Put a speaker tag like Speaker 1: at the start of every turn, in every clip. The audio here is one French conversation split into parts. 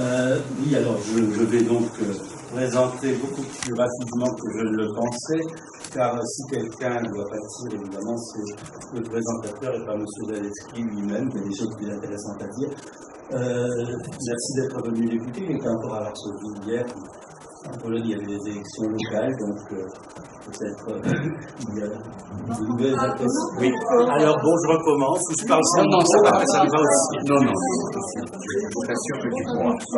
Speaker 1: Oui, alors je vais donc présenter beaucoup plus rapidement que je ne le pensais, car si quelqu'un doit partir, évidemment, c'est le présentateur et pas M. Zaleski lui-même, qui a des choses plus intéressantes à dire. Merci d'être venu l'écouter. Il était encore à Varsovie hier. En Pologne, il y avait des élections locales, donc peut-être il y a de nouvelles impressions. Oui, alors bon, je recommence. Je parle sans nom, ça va aussi. Non.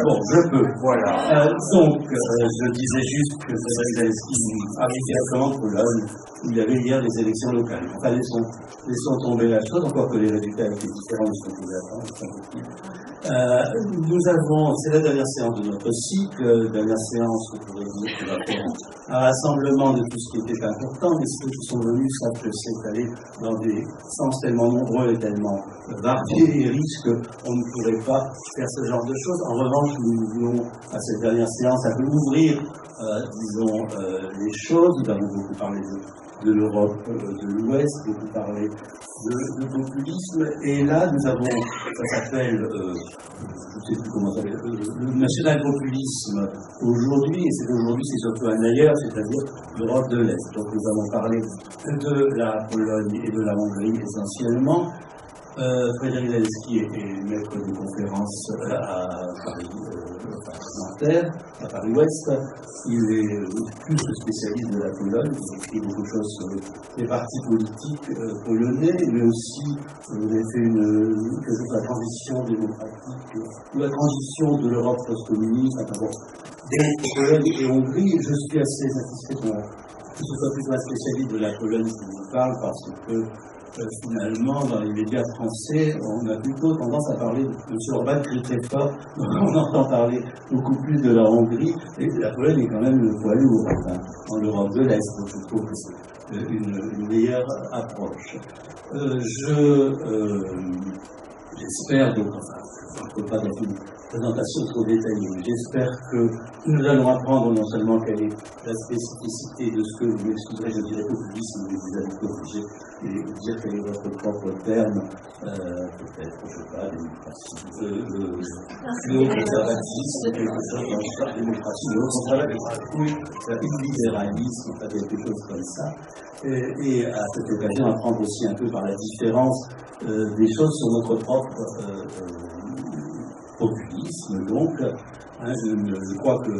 Speaker 1: Bon, je peux. Voilà. Donc, je disais juste que Zaleski arrive directement en Pologne, où il y avait hier des élections locales. Enfin, laissons tomber la chose, encore que les résultats étaient différents de ce qu'on pouvait attendre. Nous avons, c'est la dernière séance de notre cycle, dernière séance, on pourrait dire, qui va faire un rassemblement de tout ce qui était important, mais ceux qui sont venus savent que c'est allé dans des sens tellement nombreux et tellement variés et riches qu'on ne pourrait pas faire ce genre de choses. En revanche, nous voulons, à cette dernière séance, un peu ouvrir, disons, les choses. Nous avons beaucoup parlé de l'Europe de l'Ouest, beaucoup parlé de populisme, et là nous avons, ça s'appelle, je ne sais plus comment ça s'appelle, le national-populisme aujourd'hui, et c'est aujourd'hui c'est surtout un ailleurs, c'est-à-dire l'Europe de l'Est. Donc nous allons parler de la Pologne et de la Hongrie essentiellement. Frédéric Zaleski est maître de conférence à Paris Nanterre, à Paris-Ouest. Il est plus spécialiste de la Pologne, il écrit beaucoup de choses sur les partis politiques polonais, mais aussi vous avez fait quelque chose de la transition démocratique, ou la transition de l'Europe post-communiste, entre Pologne et Hongrie. Je suis assez satisfait que ce soit plus un spécialiste de la Pologne qui vous parle, parce que finalement, dans les médias français, on a plutôt tendance à parler de M. Orban crie très fort, on entend parler beaucoup plus de la Hongrie, et la Pologne est quand même le poids lourd dans l'Europe de l'Est, donc je trouve que c'est une meilleure approche. J'espère, donc, enfin, je ne peux pas dans une présentation trop détaillée, mais j'espère que nous allons apprendre non seulement quelle est la spécificité de ce que, vous m'excuserez, je dirais populisme, mais vous allez être obligé de dire quel est votre propre terme, peut-être, je ne sais pas, démocratie, conservatisme, quelque chose dans l'histoire démocratie, oui, libéralisme, enfin quelque chose comme ça. Et à cette occasion, apprendre aussi un peu par la différence des choses sur notre propre populisme. Donc, je crois que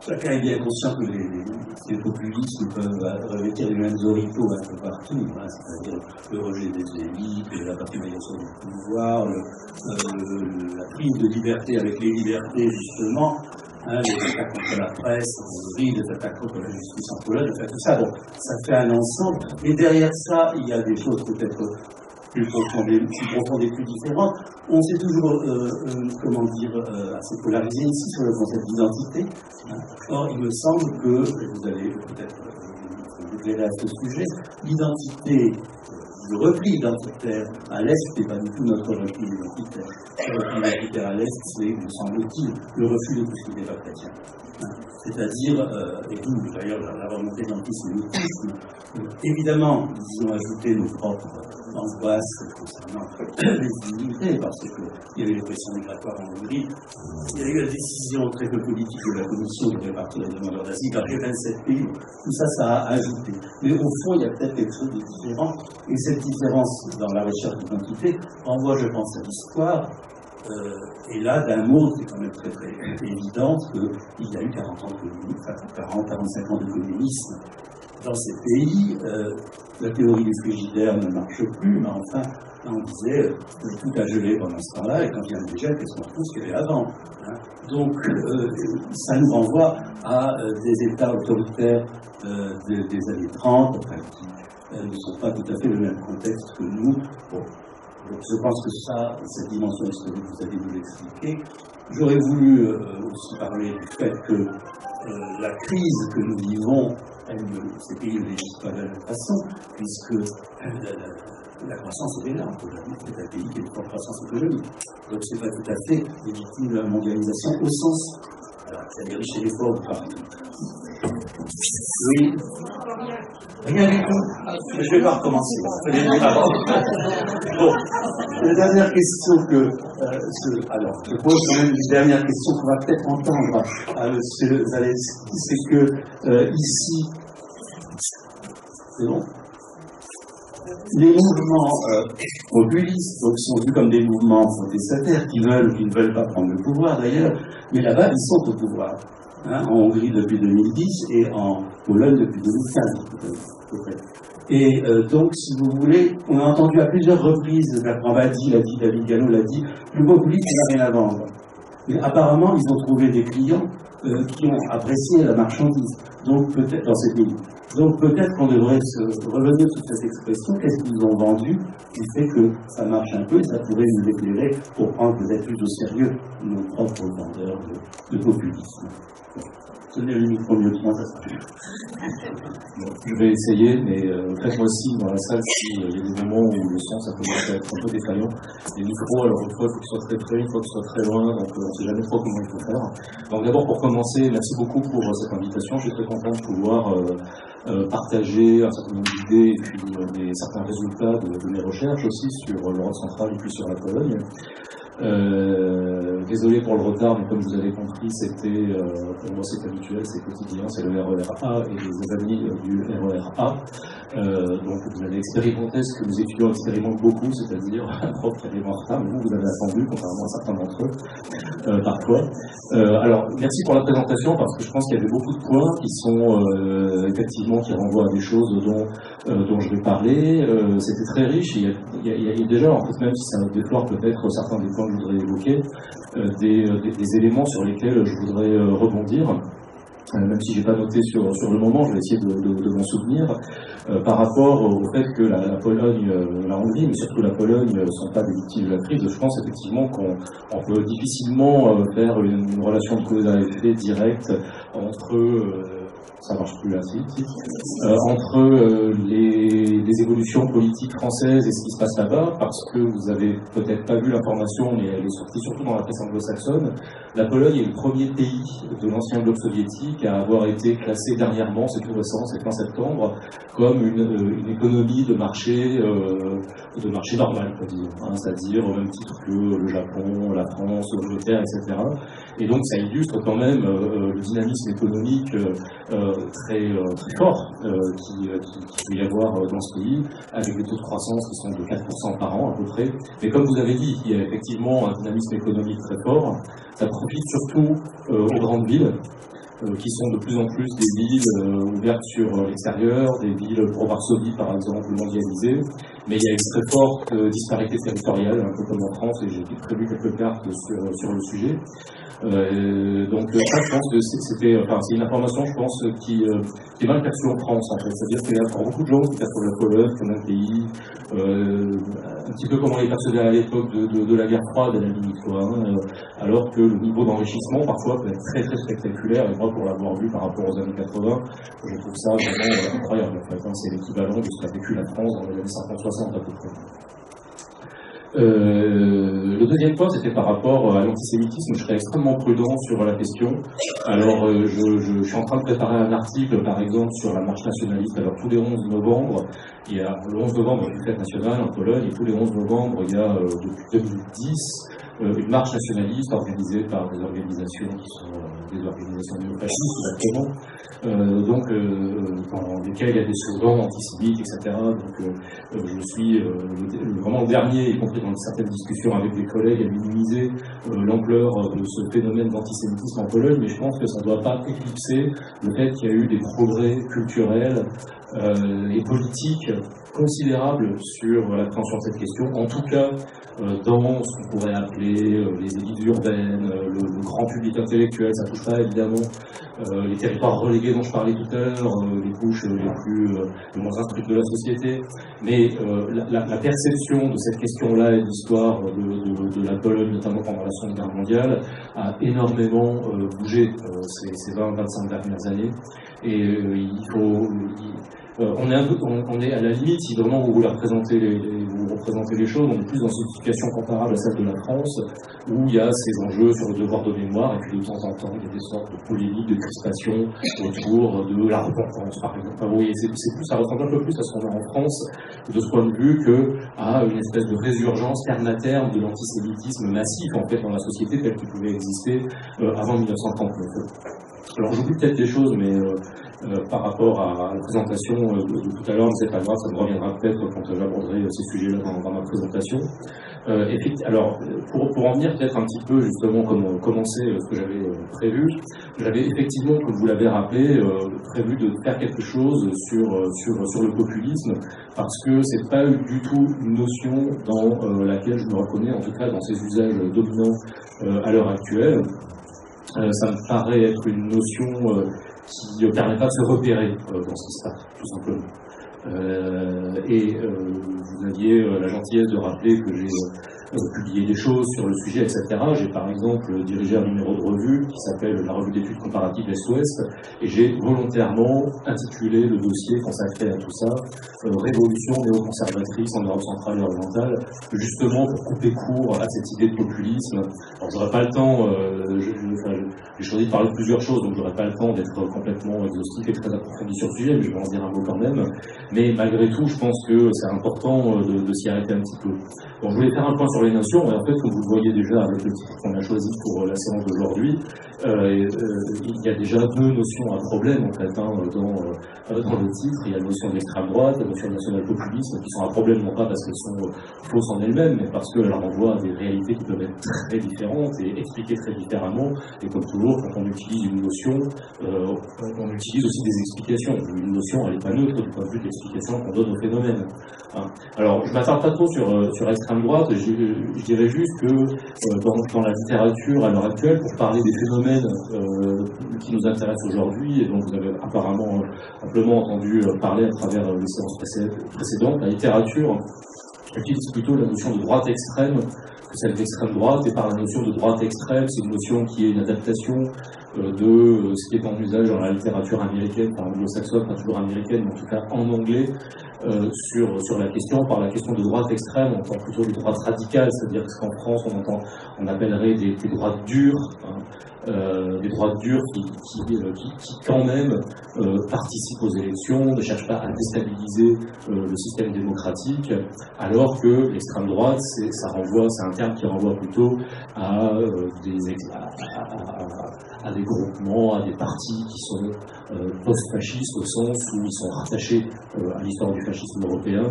Speaker 1: chacun est bien conscient que les populismes peuvent revêtir les mêmes oripeaux un peu partout, c'est-à-dire le rejet des élites, la participation du pouvoir, la prise de liberté avec les libertés, justement, les attaques contre la presse en Hongrie, les attaques contre la justice en Pologne, tout ça, bon, ça fait un ensemble. Et derrière ça, il y a des choses peut-être plus profondes et plus différentes. On s'est toujours, assez polarisé ici sur le concept d'identité. Or, il me semble que, vous allez peut-être éclairer à ce sujet, l'identité, le repli identitaire à l'Est n'est pas du tout notre repli identitaire. Le repli identitaire à l'Est, c'est, me semble-t-il, le refus de tout ce qui n'est pas chrétien. C'est-à-dire, et nous, d'ailleurs, la remontée d'antisémitisme, évidemment, nous avons ajouté nos propres angoisses concernant les immigrés, parce qu'il y avait les pressions migratoires en Hongrie. Il y a eu la décision très peu politique de la Commission de répartir les demandeurs d'asile par les 27 pays. Tout ça, ça a ajouté. Mais au fond, il y a peut-être quelque chose de différent. Et cette différence dans la recherche d'identité renvoie, je pense, à l'histoire. Et là, d'un mot, c'est quand même très, très évident qu'il y a eu 40 ans de communisme, 40-45 ans de communisme dans ces pays. La théorie du frigidaire ne marche plus, mais enfin, on disait tout a gelé pendant ce temps-là, et quand il y a un dégel, qu'est-ce qu'on retrouve ce qu'il y avait avant, Donc, ça nous renvoie à des États autoritaires des années 30, enfin, qui ne sont pas tout à fait le même contexte que nous. Bon. Donc, je pense que cette dimension historique, vous allez nous l'expliquer. J'aurais voulu aussi parler du fait que la crise que nous vivons, ces pays ne régissent pas de la même façon, puisque la croissance est là. C'est un pays qui a une forte croissance économique. Donc, ce n'est pas tout à fait légitime la mondialisation au sens, c'est les riches et les pauvres partout. Oui. Rien du tout. Je ne vais pas recommencer. Bon. La dernière question alors, je pose quand même une dernière question qu'on va peut-être entendre à M. Zaleski, c'est que ici, c'est bon, les mouvements populistes donc, sont vus comme des mouvements protestataires qui veulent ou qui ne veulent pas prendre le pouvoir d'ailleurs, mais là-bas ils sont au pouvoir. Hein, en Hongrie depuis 2010 et en Pologne depuis 2015 à peu près. Et donc, si vous voulez, on a entendu à plusieurs reprises, Bertrand Badi l'a dit, David Gallo l'a dit, le populiste n'a rien à vendre. Mais apparemment, ils ont trouvé des clients qui ont apprécié la marchandise, donc peut-être dans ces pays. Donc peut-être qu'on devrait revenir sur cette expression, qu'est-ce qu'ils ont vendu, qui fait que ça marche un peu et ça pourrait nous éclairer pour prendre peut-être plus au sérieux nos propres vendeurs de populisme. Tenez le micro mieux que moi, ça sera bien.
Speaker 2: Je vais essayer, mais faites-moi signe dans la salle s'il y a des moments où le son ça commence à être un peu défaillant. Les micros, alors une fois il faut qu'ils soient très près, une fois qu'ils soient très loin, donc on ne sait jamais trop comment il faut faire. Donc d'abord pour commencer, merci beaucoup pour cette invitation. Je suis très content de pouvoir partager un certain nombre d'idées et puis certains résultats de mes recherches aussi sur l'Europe centrale et puis sur la Pologne. Désolé pour le retard, mais comme vous avez compris, c'était, pour moi c'est habituel, c'est quotidien, c'est le RER-A et les amis du RER-A. Donc vous avez expérimenté ce que les étudiants expérimentent beaucoup, c'est-à-dire un prof qui arrive en retard, mais vous avez attendu, contrairement à certains d'entre eux, parfois. Alors, merci pour la présentation, parce que je pense qu'il y avait beaucoup de points qui sont, effectivement, qui renvoient à des choses dont je vais parler. C'était très riche, il y a déjà, en fait, même si ça déplore peut-être certains des points que je voudrais évoquer, des éléments sur lesquels je voudrais rebondir. Même si je n'ai pas noté sur le moment, je vais essayer de m'en souvenir, par rapport au fait que la Pologne, la Hongrie, mais surtout la Pologne, ne sont pas des victimes de la crise. Je pense effectivement qu'on peut difficilement faire une relation de cause à effet directe entre ça marche plus là, entre les évolutions politiques françaises et ce qui se passe là-bas, parce que vous avez peut-être pas vu l'information, mais elle est sortie surtout dans la presse anglo-saxonne. La Pologne est le premier pays de l'ancien bloc soviétique à avoir été classé dernièrement, c'est tout récent, c'est fin septembre, comme une économie de marché normal, disons, hein, c'est-à-dire au même titre que le Japon, la France, l'Angleterre, etc. Et donc ça illustre quand même le dynamisme économique très fort qu'il peut y avoir dans ce pays, avec des taux de croissance qui sont de 4% par an à peu près. Mais comme vous avez dit, il y a effectivement un dynamisme économique très fort. Ça profite surtout aux grandes villes, qui sont de plus en plus des villes ouvertes sur l'extérieur, des villes pour Varsovie par exemple mondialisées, mais il y a une très forte disparité territoriale, un peu comme en France, et j'ai prévu quelques cartes sur le sujet. Donc ça, je pense que c'est une information, je pense, qui est mal perçue en France, en fait. C'est-à-dire qu'il y a encore beaucoup de gens qui perçoivent la Pologne comme un pays, un petit peu comme on les percevait à l'époque de la guerre froide, à la limite, quoi, hein, alors que le niveau d'enrichissement, parfois, peut être très très spectaculaire, et moi, pour l'avoir vu par rapport aux années 80, je trouve ça vraiment incroyable, en fait, hein. C'est l'équivalent de ce qu'a vécu la France dans les années 50-60 à peu près. Le deuxième point, c'était par rapport à l'antisémitisme. Je serais extrêmement prudent sur la question. Alors, je suis en train de préparer un article, par exemple, sur la marche nationaliste. Alors, tous les 11 novembre, il y a le 11 novembre, il y a une fête nationale en Pologne, et tous les 11 novembre, il y a, depuis 2010, une marche nationaliste organisée par des organisations qui sont des organisations néofascistes, exactement, dans lesquelles il y a des slogans antisémites, etc. Donc, je suis vraiment le dernier, y compris dans certaines discussions avec des collègues, à minimiser l'ampleur de ce phénomène d'antisémitisme en Pologne, mais je pense que ça ne doit pas éclipser le fait qu'il y a eu des progrès culturels et politiques considérables sur l'appréhension de cette question, en tout cas dans ce qu'on pourrait appeler les élites urbaines, le grand public intellectuel. Ça ne touche pas évidemment les territoires relégués dont je parlais tout à l'heure, les couches les moins instruites de la société, mais la perception de cette question-là et de l'histoire de la Pologne, notamment pendant la Seconde Guerre mondiale, a énormément bougé ces 20-25 dernières années, et on est à la limite, si vraiment vous voulez représenter les choses, on est plus dans une situation comparable à celle de la France, où il y a ces enjeux sur le devoir de mémoire, et puis de temps en temps, il y a des sortes de polémiques, de crispations autour de la repentance, par exemple. Enfin, oui, ça ressemble un peu plus à ce qu'on a en France, de ce point de vue qu'à une espèce de résurgence terme à terme de l'antisémitisme massif en fait dans la société telle qu'il pouvait exister avant 1939. Alors j'oublie peut-être des choses, mais par rapport à la présentation de tout à l'heure, mais c'est pas grave, ça me reviendra peut-être quand j'aborderai ces sujets-là dans ma présentation. Alors, pour en venir peut-être un petit peu justement commencer ce que j'avais prévu, j'avais effectivement, comme vous l'avez rappelé, prévu de faire quelque chose sur le populisme, parce que c'est pas du tout une notion dans laquelle je me reconnais, en tout cas dans ses usages dominants à l'heure actuelle. Ça me paraît être une notion qui ne permet pas de se repérer dans ce qui se passe, tout simplement. Vous aviez la gentillesse de rappeler que j'ai publié des choses sur le sujet, etc. J'ai par exemple dirigé un numéro de revue qui s'appelle la revue d'études comparatives Est-Ouest, et j'ai volontairement intitulé le dossier consacré à tout ça Révolution néoconservatrice en Europe centrale et orientale, justement pour couper court à cette idée de populisme. Alors j'aurais pas le temps, j'ai choisi de parler de plusieurs choses, donc j'aurais pas le temps d'être complètement exhaustif et très approfondi sur le sujet, mais je vais en dire un mot quand même. Mais malgré tout, je pense que c'est important de s'y arrêter un petit peu. Donc je voulais faire un point sur les notions, et en fait, comme vous le voyez déjà avec le titre qu'on a choisi pour la séance d'aujourd'hui, il y a déjà deux notions à problème en fait dans le titre. Il y a la notion d'extrême droite, la notion de national-populisme, qui sont à problème non pas parce qu'elles sont fausses en elles-mêmes, mais parce qu'elles renvoient à des réalités qui peuvent être très différentes et expliquées très différemment. Et comme toujours, quand on utilise une notion, on utilise aussi des explications. Une notion, elle n'est pas neutre du point de vue de l'explication qu'on donne au phénomène. Alors, je ne m'attarde pas trop sur l'extrême droite, je dirais juste que dans la littérature à l'heure actuelle, pour parler des phénomènes qui nous intéressent aujourd'hui, et dont vous avez apparemment amplement entendu parler à travers les séances précédentes, la littérature utilise plutôt la notion de droite extrême que celle d'extrême droite, et par la notion de droite extrême, c'est une notion qui est une adaptation de ce qui est en usage dans la littérature américaine, par anglo-saxonne, pas toujours américaine, mais en tout cas en anglais, sur la question, par la question de droite extrême, on entend plutôt des droites radicales, c'est-à-dire qu'en France, on appellerait des droites dures, des droites dures qui quand même participent aux élections, ne cherchent pas à déstabiliser le système démocratique, alors que l'extrême droite, c'est un terme qui renvoie plutôt à des groupements, à des partis qui sont post-fascistes au sens où ils sont rattachés à l'histoire du fascisme européen.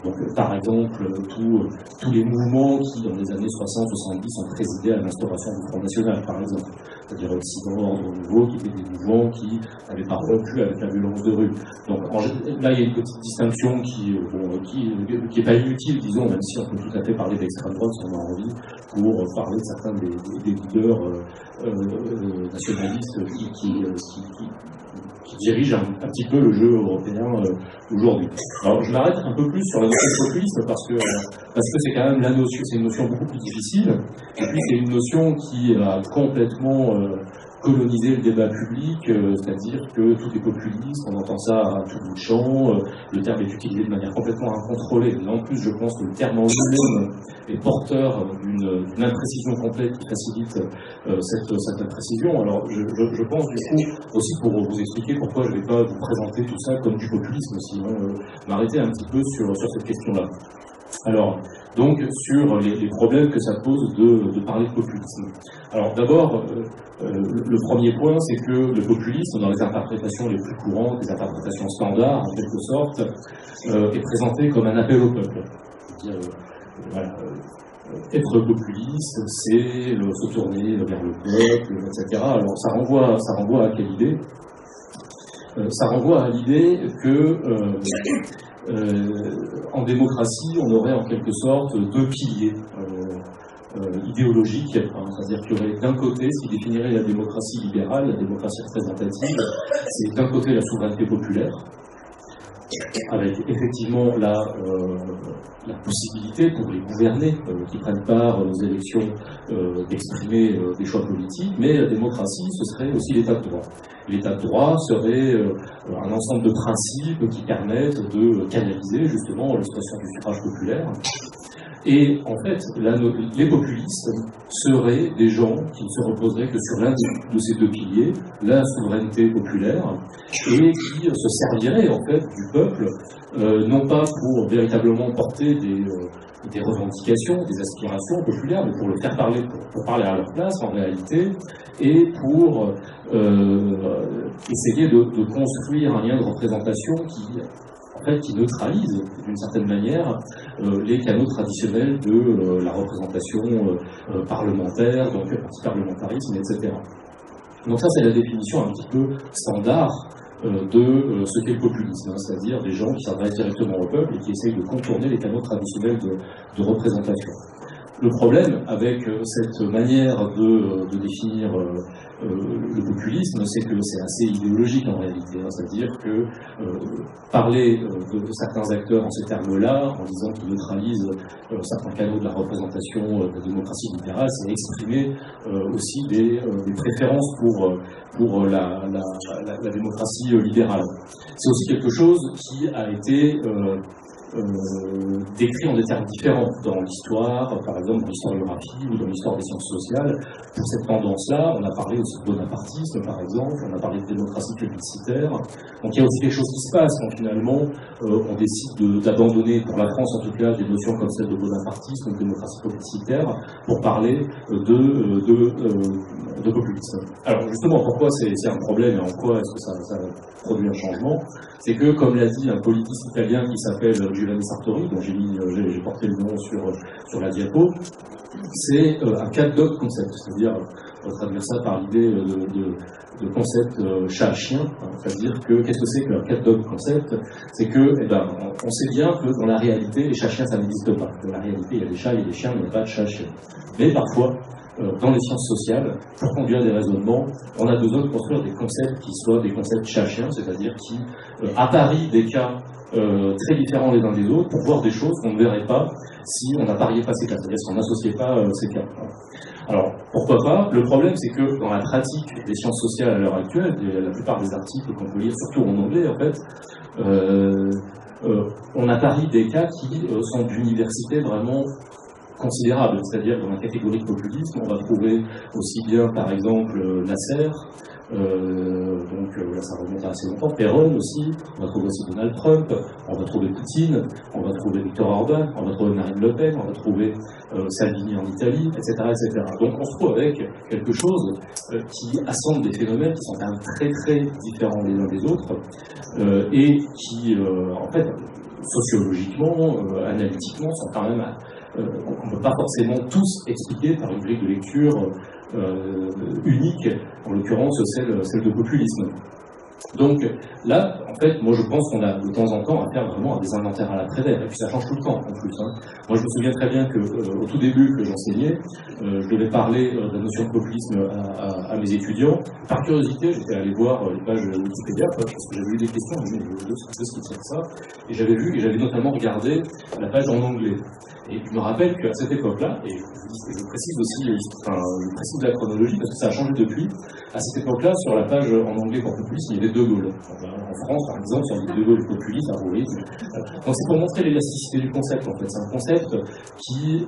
Speaker 2: Donc par exemple, tous les mouvements qui, dans les années 60-70, ont présidé à l'instauration du Front National, par exemple. C'est-à-dire Occident, Ordre Nouveau, qui étaient des mouvements qui n'avaient pas rompu avec la violence de rue. Donc là, il y a une petite distinction qui est pas inutile, disons, même si on peut tout à fait parler d'extrême droite si on a envie, pour parler de certains des leaders nationalistes qui dirigent un petit peu le jeu européen aujourd'hui. Alors je m'arrête un peu plus sur la notion de populisme parce que c'est quand même c'est une notion beaucoup plus difficile, et puis c'est une notion qui a complètement coloniser le débat public, c'est-à-dire que tout est populiste, on entend ça à tout bout de champ, le terme est utilisé de manière complètement incontrôlée. Et en plus, je pense que le terme en lui-même est porteur d'une imprécision complète qui facilite cette imprécision. Alors, je pense du coup, aussi pour vous expliquer pourquoi je ne vais pas vous présenter tout ça comme du populisme, sinon m'arrêter un petit peu sur cette question-là. Alors, donc, sur les problèmes que ça pose de parler de populisme. Alors, d'abord, le premier point, c'est que le populisme, dans les interprétations les plus courantes, les interprétations standards, en quelque sorte, est présenté comme un appel au peuple. C'est-à-dire, être populiste, c'est se tourner vers le peuple, etc. Alors, ça renvoie à quelle idée ? Ça renvoie à l'idée que en démocratie, on aurait en quelque sorte deux piliers idéologiques, c'est-à-dire qu'il y aurait d'un côté, ce qui définirait la démocratie libérale, la démocratie représentative, c'est d'un côté la souveraineté populaire, avec effectivement la possibilité pour les gouvernés qui prennent part aux élections d'exprimer des choix politiques, mais la démocratie, ce serait aussi l'état de droit. L'état de droit serait un ensemble de principes qui permettent de canaliser justement l'expression du suffrage populaire. Et en fait, les populistes seraient des gens qui ne se reposeraient que sur l'un de ces deux piliers, la souveraineté populaire, et qui se serviraient en fait du peuple, non pas pour véritablement porter des revendications, des aspirations populaires, mais pour le faire parler, pour parler à leur place en réalité, et pour essayer de construire un lien de représentation qui neutralise d'une certaine manière les canaux traditionnels de la représentation parlementaire, donc anti-parlementarisme, etc. Donc ça, c'est la définition un petit peu standard de ce qu'est le populisme, hein, c'est-à-dire des gens qui s'adressent directement au peuple et qui essayent de contourner les canaux traditionnels de représentation. Le problème avec cette manière de définir le populisme, c'est que c'est assez idéologique en réalité, hein, c'est-à-dire que parler de certains acteurs en ces termes-là, en disant qu'ils neutralisent certains canaux de la représentation de la démocratie libérale, c'est exprimer aussi des préférences pour la démocratie libérale. C'est aussi quelque chose qui a été décrit en des termes différents dans l'histoire, par exemple dans l'historiographie ou dans l'histoire des sciences sociales. Pour cette tendance-là, on a parlé aussi de bonapartisme, par exemple, on a parlé de démocratie publicitaire. Donc il y a aussi quelque chose qui se passe quand finalement on décide d'abandonner, pour la France en tout cas, des notions comme celle de bonapartisme ou de démocratie publicitaire pour parler de populisme. Alors justement, pourquoi c'est un problème et en quoi est-ce que ça produit un changement? C'est que, comme l'a dit un politiste italien qui s'appelle Giovanni Sartori, dont j'ai porté le nom sur la diapo, c'est un cat-dog concept, c'est-à-dire, on va traduire ça par l'idée de concept chat-chien, hein, c'est-à-dire que, qu'est-ce que c'est qu'un cat-dog concept? C'est que, on sait bien que dans la réalité, les chats-chiens, ça n'existe pas. Dans la réalité, il y a des chats, il y a des chiens, il n'y a pas de chat-chien. Mais parfois, dans les sciences sociales, pour conduire des raisonnements, on a besoin de construire des concepts qui soient des concepts chat-chiens, c'est-à-dire qui apparient des cas très différents les uns des autres pour voir des choses qu'on ne verrait pas si on n'appariait pas ces cas, c'est-à-dire si on n'associait pas ces cas. Alors, pourquoi pas? Le problème, c'est que dans la pratique des sciences sociales à l'heure actuelle, la plupart des articles qu'on peut lire, surtout en anglais, en fait, on apparie des cas qui sont d'université vraiment considérable, c'est-à-dire dans la catégorie de populisme, on va trouver aussi bien par exemple Nasser, donc là ça remonte à assez longtemps, Perron aussi, on va trouver aussi Donald Trump, on va trouver Poutine, on va trouver Viktor Orban, on va trouver Marine Le Pen, on va trouver Salvini en Italie, etc., etc. Donc on se trouve avec quelque chose qui assemble des phénomènes qui sont quand même très très différents les uns des autres et qui en fait sociologiquement, analytiquement sont quand même on ne peut pas forcément tous expliquer par une grille de lecture unique, en l'occurrence celle de populisme. Donc là, en fait, moi je pense qu'on a de temps en temps à faire vraiment des inventaires à l'après-vert, et puis ça change tout le temps en plus. Hein. Moi je me souviens très bien qu'au tout début que j'enseignais, je devais parler de la notion de populisme à mes étudiants. Par curiosité, j'étais allé voir les pages Wikipédia, parce que j'avais eu des questions, je me disais, qu'est-ce qui tient ça? Et j'avais notamment regardé la page en anglais. Et je me rappelle qu'à cette époque-là, et je précise aussi, je précise la chronologie parce que ça a changé depuis, à cette époque-là, sur la page en anglais pour populisme, il y avait De Gaulle. En France, par exemple, sur les De Gaulle populiste, vous voyez. Donc c'est pour montrer l'élasticité du concept, en fait. C'est un concept qui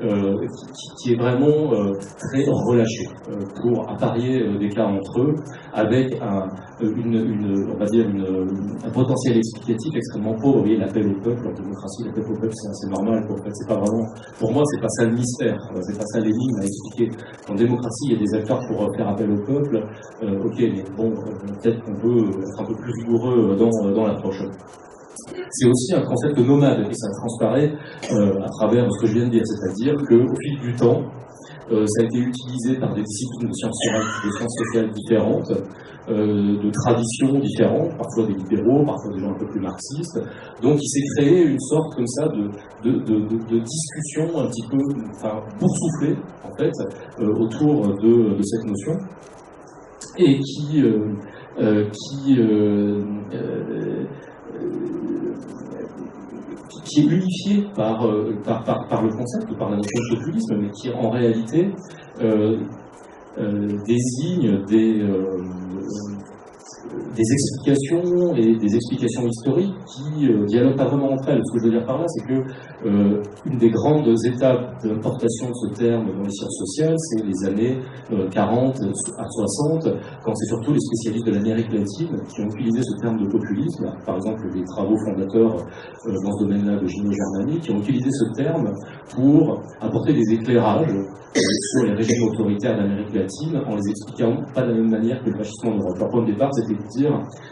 Speaker 2: est vraiment très relâché pour apparier des cas entre eux, avec un potentiel explicatif extrêmement pauvre. Vous voyez, l'appel au peuple, en démocratie, l'appel au peuple, c'est assez normal. En fait, c'est pas vraiment, pour moi, c'est pas ça le mystère, c'est pas ça l'énigme à expliquer. En démocratie, il y a des acteurs pour faire appel au peuple, ok, mais bon, peut-être qu'on peut être un peu plus rigoureux dans l'approche. C'est aussi un concept nomade, et ça transparaît à travers ce que je viens de dire, c'est-à-dire qu'au fil du temps, ça a été utilisé par des disciplines de sciences sociales différentes, de traditions différentes, parfois des libéraux, parfois des gens un peu plus marxistes. Donc il s'est créé une sorte comme ça de discussion un petit peu boursouflée, en fait, autour de cette notion, et qui est unifié par le concept, par la notion de populisme, mais qui en réalité désigne des explications et des explications historiques qui dialoguent pas vraiment entre elles. Ce que je veux dire par là, c'est que une des grandes étapes d'importation de ce terme dans les sciences sociales, c'est les années 40 à 60, quand c'est surtout les spécialistes de l'Amérique latine qui ont utilisé ce terme de populisme, par exemple les travaux fondateurs dans ce domaine-là de Gino Germani, qui ont utilisé ce terme pour apporter des éclairages sur les régimes autoritaires d'Amérique latine en les expliquant pas de la même manière que le fascisme en Europe. Leur point de départ, c'était de dire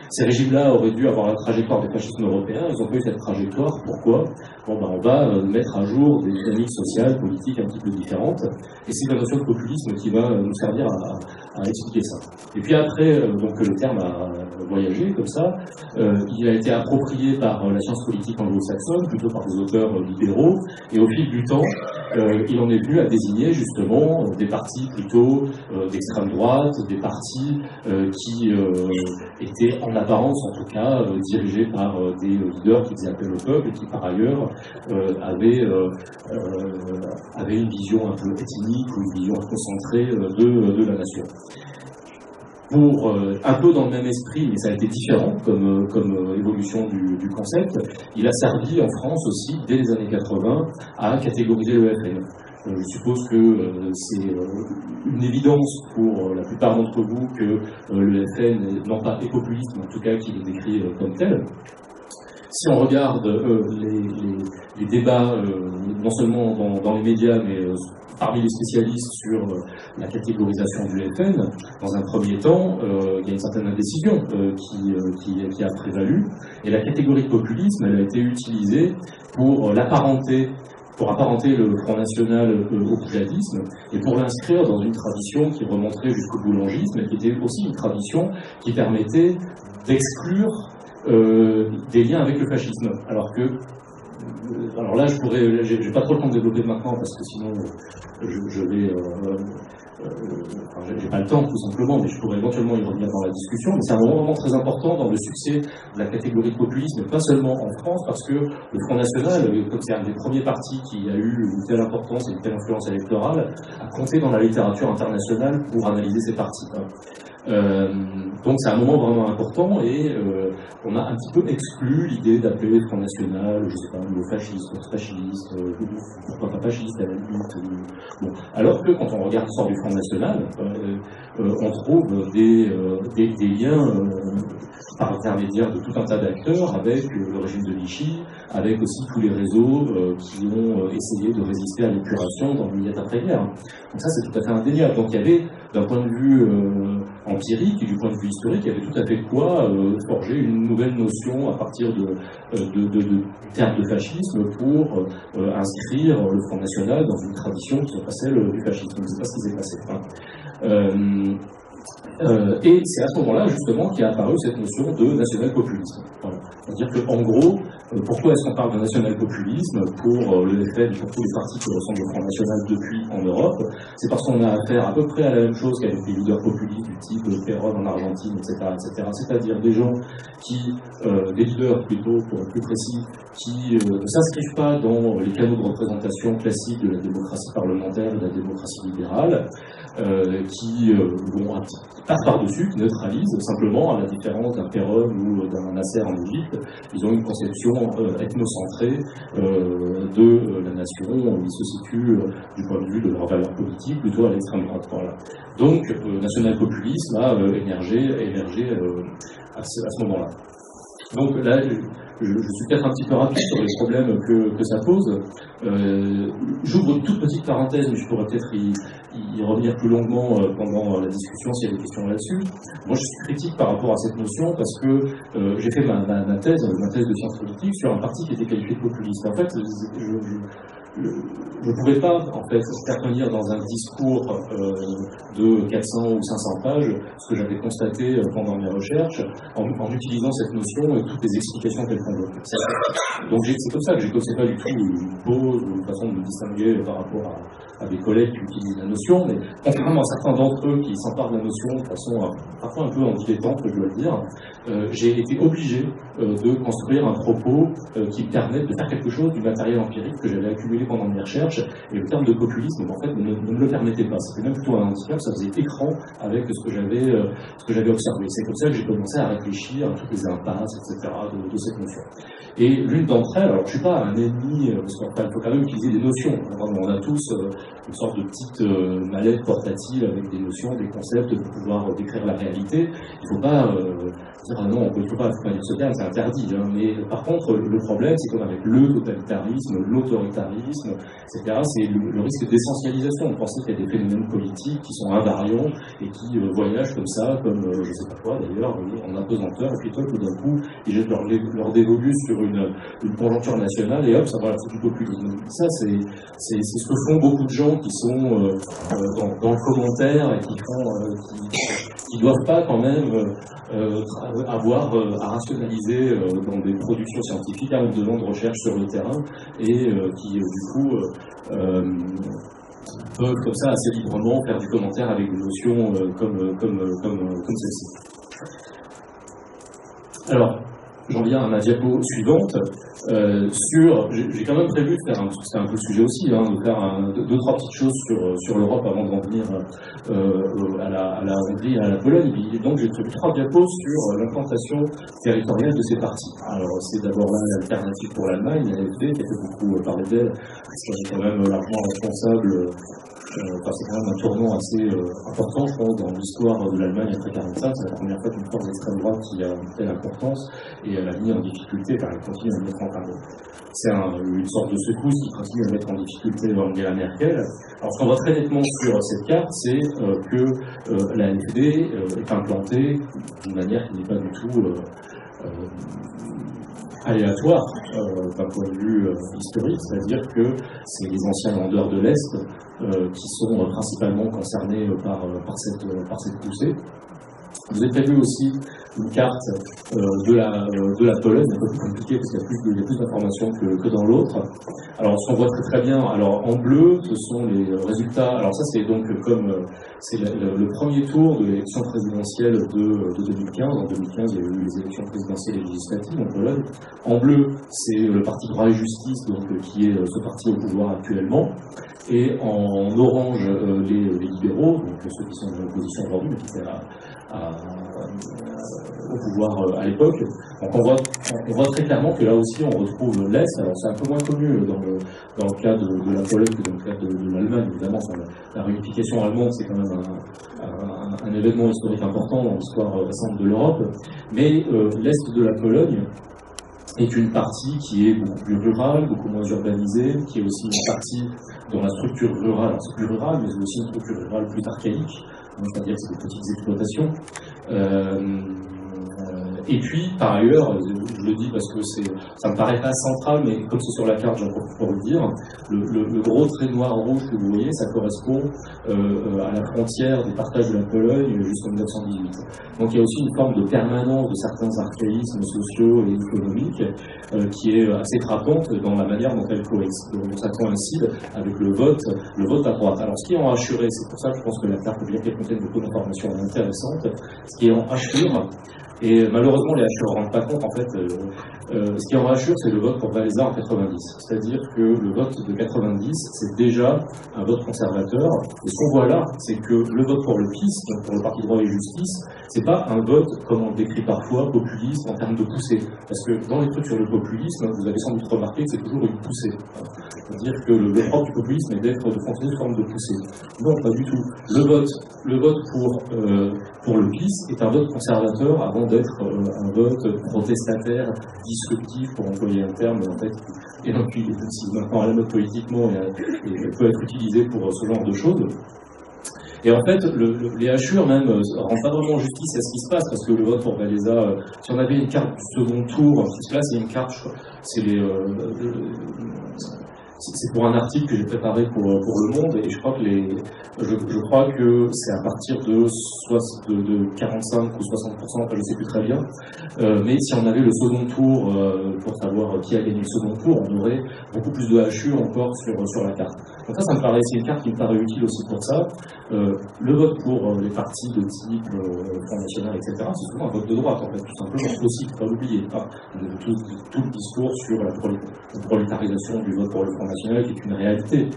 Speaker 2: ces régimes-là auraient dû avoir la trajectoire des fascismes européens, ils n'ont pas eu cette trajectoire. Pourquoi? Bon, ben, on va mettre à jour des dynamiques sociales, politiques un petit peu différentes, et c'est la notion de populisme qui va nous servir à expliquer ça. Et puis après, donc le terme a voyagé comme ça, il a été approprié par la science politique anglo-saxonne, plutôt par des auteurs libéraux, et au fil du temps, il en est venu à désigner justement des partis plutôt d'extrême droite, des partis qui étaient en apparence en tout cas dirigés par des leaders qui faisaient appel au peuple et qui par ailleurs avaient une vision un peu ethnique ou une vision concentrée de la nation. Pour un peu dans le même esprit, mais ça a été différent comme évolution du concept, il a servi en France aussi, dès les années 80, à catégoriser le FN. Je suppose que c'est une évidence pour la plupart d'entre vous que le FN, non pas est populiste, mais en tout cas qu'il est décrit comme tel. Si on regarde les débats, non seulement dans les médias, mais parmi les spécialistes sur la catégorisation du FN, dans un premier temps, il y a une certaine indécision qui a prévalu, et la catégorie de populisme, elle a été utilisée pour apparenter le Front National au djihadisme et pour l'inscrire dans une tradition qui remonterait jusqu'au boulangisme, et qui était aussi une tradition qui permettait d'exclure des liens avec le fascisme. Alors là, j'ai pas trop le temps de développer maintenant parce que sinon j'ai pas le temps tout simplement, mais je pourrais éventuellement y revenir dans la discussion. Mais c'est un moment vraiment très important dans le succès de la catégorie de populisme, pas seulement en France, parce que le Front National, comme c'est un des premiers partis qui a eu une telle importance et une telle influence électorale, a compté dans la littérature internationale pour analyser ces partis. Donc c'est un moment vraiment important et on a un petit peu exclu l'idée d'appeler le Front National, je sais pas, le fasciste, post-fasciste, pourquoi pas fasciste à la limite. Bon. Alors que quand on regarde l'histoire du Front National, on trouve des liens par intermédiaire de tout un tas d'acteurs avec le régime de Vichy, avec aussi tous les réseaux qui ont essayé de résister à l'épuration dans l'immédiat après-guerre. Donc ça c'est tout à fait indéniable. Donc il y avait, d'un point de vue empirique et du point de vue historique, il y avait tout à fait de quoi forger une nouvelle notion à partir de termes de fascisme pour inscrire le Front National dans une tradition qui n'est pas celle du fascisme. C'est pas ce qui s'est passé. Et c'est à ce moment-là, justement, qu'est apparue cette notion de national-populisme. Voilà. C'est-à-dire qu'en gros, pourquoi est-ce qu'on parle de national-populisme pour le FN et pour tous les partis qui ressemblent au Front National depuis en Europe? C'est parce qu'on a affaire à peu près à la même chose qu'avec des leaders populistes du type Perón en Argentine, etc., etc. C'est-à-dire des gens des leaders plutôt, pour être plus précis, qui ne s'inscrivent pas dans les canaux de représentation classiques de la démocratie parlementaire et de la démocratie libérale, qui passent par-dessus, qui neutralisent simplement, à la différence d'un Perón ou d'un Nasser en Égypte. Ils ont une conception ethnocentrée de la nation. Ils se situent, du point de vue de leurs valeurs politiques, plutôt à l'extrême droite. Voilà. Donc, le national-populisme a émergé à ce moment-là. Donc là, je suis peut-être un petit peu rapide sur les problèmes que ça pose. J'ouvre une toute petite parenthèse, mais je pourrais peut-être y revenir plus longuement pendant la discussion s'il y a des questions là-dessus. Moi, je suis critique par rapport à cette notion parce que j'ai fait ma thèse de sciences politiques sur un parti qui était qualifié de populiste. En fait, je ne pouvais pas, en fait, intervenir dans un discours de 400 ou 500 pages, ce que j'avais constaté pendant mes recherches, en utilisant cette notion et toutes les explications qu'elle convoque. Donc c'est comme ça que c'est pas du tout une pause ou une façon de me distinguer par rapport à des collègues qui utilisent la notion, mais contrairement à certains d'entre eux qui s'emparent de la notion de façon parfois un peu en dilettante, je dois le dire, j'ai été obligé de construire un propos qui me permette de faire quelque chose du matériel empirique que j'avais accumulé pendant mes recherches, et le terme de populisme, en fait, ne me le permettait pas. C'était même plutôt un handicap, ça faisait écran avec ce que j'avais observé. C'est comme ça que j'ai commencé à réfléchir à toutes les impasses, etc., de cette notion. Et l'une d'entre elles, alors je ne suis pas un ennemi, parce qu'il faut quand même utiliser des notions. On a tous une sorte de petite mallette portative avec des notions, des concepts pour pouvoir décrire la réalité. Il ne faut pas dire ah non, il ne faut pas dire ce terme, c'est interdit. Hein. Mais par contre, le problème, c'est comme avec le totalitarisme, l'autoritarisme, etc., c'est le risque d'essentialisation. On pensait qu'il y a des phénomènes politiques qui sont invariants et qui voyagent comme ça, comme je ne sais pas quoi d'ailleurs, en apesanteur, et puis toi, tout d'un coup, ils jettent leur dévolu sur une conjoncture nationale et hop, ça va la foutre du populisme. Ça, c'est ce que font beaucoup de gens qui sont dans le commentaire et qui doivent pas quand même avoir à rationaliser dans des productions scientifiques un nombre de gens de recherche sur le terrain et qui du coup peuvent comme ça assez librement faire du commentaire avec des notions comme celle-ci. Alors, j'en viens à ma diapo suivante. J'ai quand même prévu de faire, c'est un peu le sujet aussi, hein, de faire deux, trois petites choses sur l'Europe avant d'en venir à la Hongrie et à la Pologne. Et donc j'ai prévu 3 diapos sur l'implantation territoriale de ces partis. Alors c'est d'abord là l'alternative pour l'Allemagne, l'AfD, qui a fait beaucoup parler d'elle, parce qu'elle est quand même largement responsable. C'est quand même un tournant assez important, je pense, dans l'histoire de l'Allemagne après 1945. C'est la première fois qu'une force d'extrême droite qui a une telle importance et elle a mis en difficulté, car elle continue à mettre en parole. C'est une sorte de secousse qui continue à mettre en difficulté Angela Merkel. Alors ce qu'on voit très nettement sur cette carte, c'est que l'AfD est implantée d'une manière qui n'est pas du tout aléatoire d'un point de vue historique, c'est-à-dire que c'est les anciens landeurs de l'Est qui sont principalement concernés par cette poussée. Vous avez prévu aussi une carte de la Pologne, un peu plus compliquée parce qu'il y a plus d'informations que dans l'autre. Alors, ce qu'on voit très bien, alors en bleu, ce sont les résultats. Alors ça, c'est donc comme c'est le premier tour de l'élection présidentielle de 2015. En 2015, il y a eu les élections présidentielles et législatives en Pologne. En bleu, c'est le parti Droit et Justice, donc qui est ce parti au pouvoir actuellement. Et en orange, les libéraux, donc ceux qui sont dans l'opposition aujourd'hui, mais qui étaient au pouvoir à l'époque. Donc on voit très clairement que là aussi on retrouve l'Est. Alors c'est un peu moins connu dans le cas de la Pologne que dans le cas de l'Allemagne. Évidemment, la réunification allemande, c'est quand même un événement historique important dans l'histoire récente de l'Europe. Mais l'Est de la Pologne est une partie qui est beaucoup plus rurale, beaucoup moins urbanisée, qui est aussi une partie dans la structure rurale. Alors c'est plus rural, mais c'est aussi une structure rurale plus archaïque, c'est-à-dire que c'est des petites exploitations. Et puis, par ailleurs, je le dis parce que ça me paraît pas central, mais comme c'est sur la carte, j'en profite pour le dire, le gros trait noir-rouge que vous voyez, ça correspond à la frontière des partages de la Pologne jusqu'en 1918. Donc il y a aussi une forme de permanence de certains archaïsmes sociaux et économiques qui est assez frappante dans la manière dont elle ça coïncide avec le vote à droite. Alors ce qui est en hachuré, c'est pour ça que je pense que la carte, bien qu'elle contienne beaucoup d'informations intéressantes, ce qui est en hachure, et malheureusement, les hachures ne rendent pas compte, en fait, ce qui est en hachure, c'est le vote pour Valéza en 90. C'est-à-dire que le vote de 90, c'est déjà un vote conservateur. Et ce qu'on voit là, c'est que le vote pour le PiS, donc pour le Parti Droit et Justice, c'est pas un vote, comme on le décrit parfois, populiste en termes de poussée. Parce que dans les trucs sur le populisme, vous avez sans doute remarqué que c'est toujours une poussée. C'est-à-dire que le propre du populisme est d'être de fonctionner sous forme de poussée. Non, pas du tout. Le vote pour le PiS est un vote conservateur avant d'être un vote protestataire, disruptif, pour employer un terme en fait, et donc il est aussi maintenant à la mode politiquement et peut être utilisé pour ce genre de choses. Et en fait, les hachures même rendent pas vraiment justice à ce qui se passe, parce que le vote pour Valéza, si on avait une carte du second tour, parce que là c'est une carte, c'est pour un article que j'ai préparé pour Le Monde, et je crois que c'est à partir de 45 ou 60%, je ne sais plus très bien. Mais si on avait le second tour, pour savoir qui a gagné le second tour, on aurait beaucoup plus de hachures encore sur la carte. Donc ça me paraît, c'est une carte qui me paraît utile aussi pour ça. Le vote pour les partis de type Front National, etc., c'est souvent un vote de droite, en fait, tout simplement, aussi, il ne faut pas l'oublier. Tout le discours sur la prolétarisation du vote pour le Front National, qui est une réalité.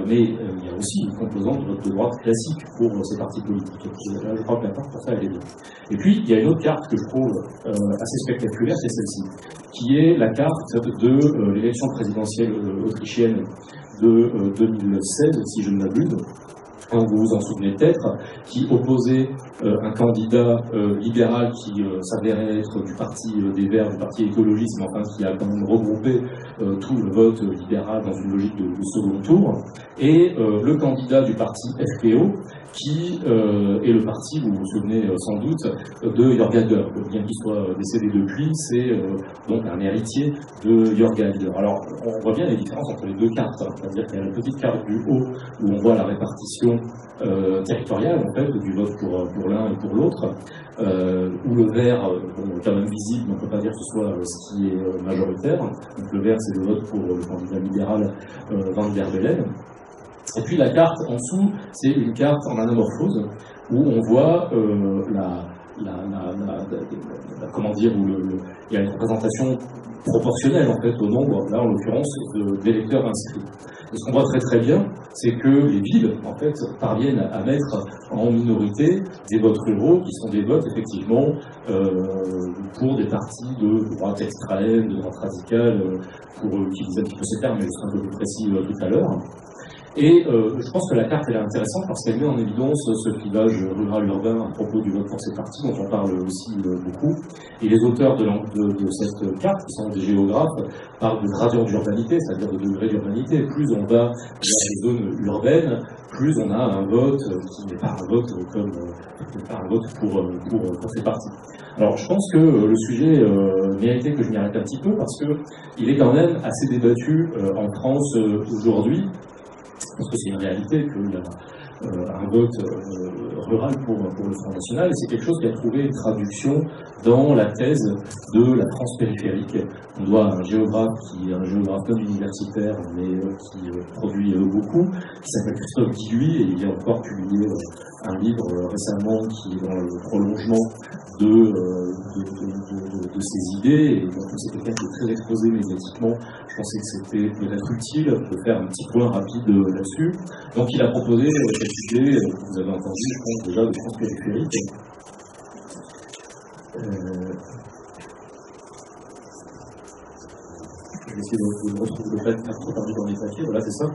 Speaker 2: Mais il y a aussi une composante de vote de droite classique pour ces partis politiques. Et là, je crois que la carte pour ça, elle est bien. Et puis, il y a une autre carte que je trouve assez spectaculaire, c'est celle-ci, qui est la carte de l'élection présidentielle autrichienne de 2016, si je ne m'abuse. Vous vous en souvenez peut-être, qui opposait un candidat libéral qui s'avérait être du parti des Verts, du parti écologiste, mais enfin qui a quand même regroupé tout le vote libéral dans une logique de second tour, et le candidat du parti FPO, qui est le parti, vous vous souvenez sans doute, de Jörg Haider. Bien qu'il soit décédé depuis, c'est donc un héritier de Jörg Haider. Alors, on voit bien les différences entre les deux cartes, c'est-à-dire qu'il y a la petite carte du haut, où on voit la répartition territoriale, en fait, du vote pour l'un et pour l'autre, où le vert est quand même visible, mais on ne peut pas dire que ce soit ce qui est majoritaire. Donc le vert, c'est le vote pour le candidat libéral Van der Bellen. Et puis la carte en dessous, c'est une carte en anamorphose, où on voit comment dire, où il y a une représentation proportionnelle en fait au nombre, là en l'occurrence, d'électeurs inscrits. Et ce qu'on voit très très bien, c'est que les villes en fait parviennent à mettre en minorité des votes ruraux qui sont des votes effectivement pour des partis de droite extrême, de droite radicale, pour utiliser un petit peu ces termes, mais je serai un peu plus précis tout à l'heure. Et je pense que la carte elle est intéressante parce qu'elle met en évidence ce clivage rural-urbain à propos du vote pour ces partis, dont on parle aussi beaucoup. Et les auteurs de cette carte, qui sont des géographes, parlent de gradient d'urbanité, c'est-à-dire de degré d'urbanité. Plus on va vers les zones urbaines, plus on a un vote qui n'est pas un vote comme un vote pour ces partis. Alors je pense que le sujet méritait que je m'y arrête un petit peu parce qu'il est quand même assez débattu en France aujourd'hui. Parce que c'est une réalité qu'il y a un vote rural pour le Front National, et c'est quelque chose qui a trouvé une traduction dans la thèse de la France périphérique. On doit à un géographe qui est un géographe non universitaire, mais qui produit beaucoup, qui s'appelle Christophe Guilluy, et il a encore publié un livre récemment qui est dans le prolongement de ses idées, et donc c'est quelqu'un qui est très exposé médiatiquement. Je pensais que c'était peut-être utile de faire un petit point rapide là-dessus. Donc il a proposé cette idée, que vous avez entendu, je pense déjà, de France périphérique. Je vais essayer de retrouver le fait, faire trop perdu dans les papiers, voilà, c'est ça.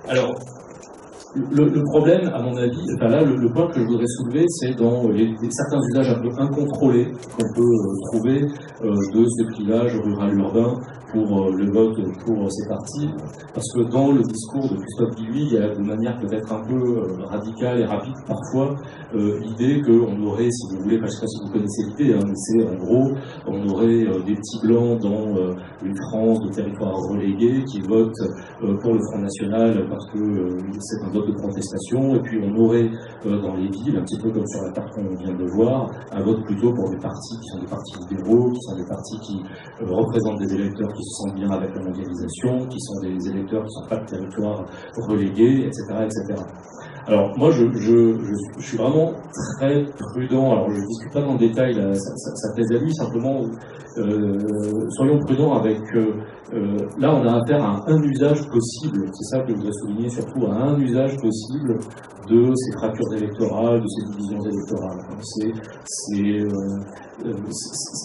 Speaker 2: Alors, le problème, à mon avis, enfin là, le point que je voudrais soulever, c'est dans certains usages un peu incontrôlés qu'on peut trouver de ce clivage rural-urbain pour le vote pour ces partis, parce que dans le discours de Christophe Guilluy, il y a de manière peut-être un peu radicale et rapide parfois l'idée qu'on aurait, si vous voulez, je ne sais pas si vous connaissez l'idée, mais c'est en gros, on aurait des petits blancs dans une France de territoires relégués qui votent pour le Front National parce que c'est un vote de protestation, et puis on aurait dans les villes, un petit peu comme sur la carte qu'on vient de voir, un vote plutôt pour des partis qui sont des partis libéraux, qui sont des partis qui représentent des électeurs qui se sentent bien avec la mondialisation, qui sont des électeurs qui ne sont pas de territoires relégués, etc., etc. Alors moi je suis vraiment très prudent, alors je ne discute pas dans le détail sa thèse à lui, simplement soyons prudents avec, là on a affaire à un usage possible, c'est ça que je voudrais souligner surtout, à un usage possible de ces fractures électorales, de ces divisions électorales. Il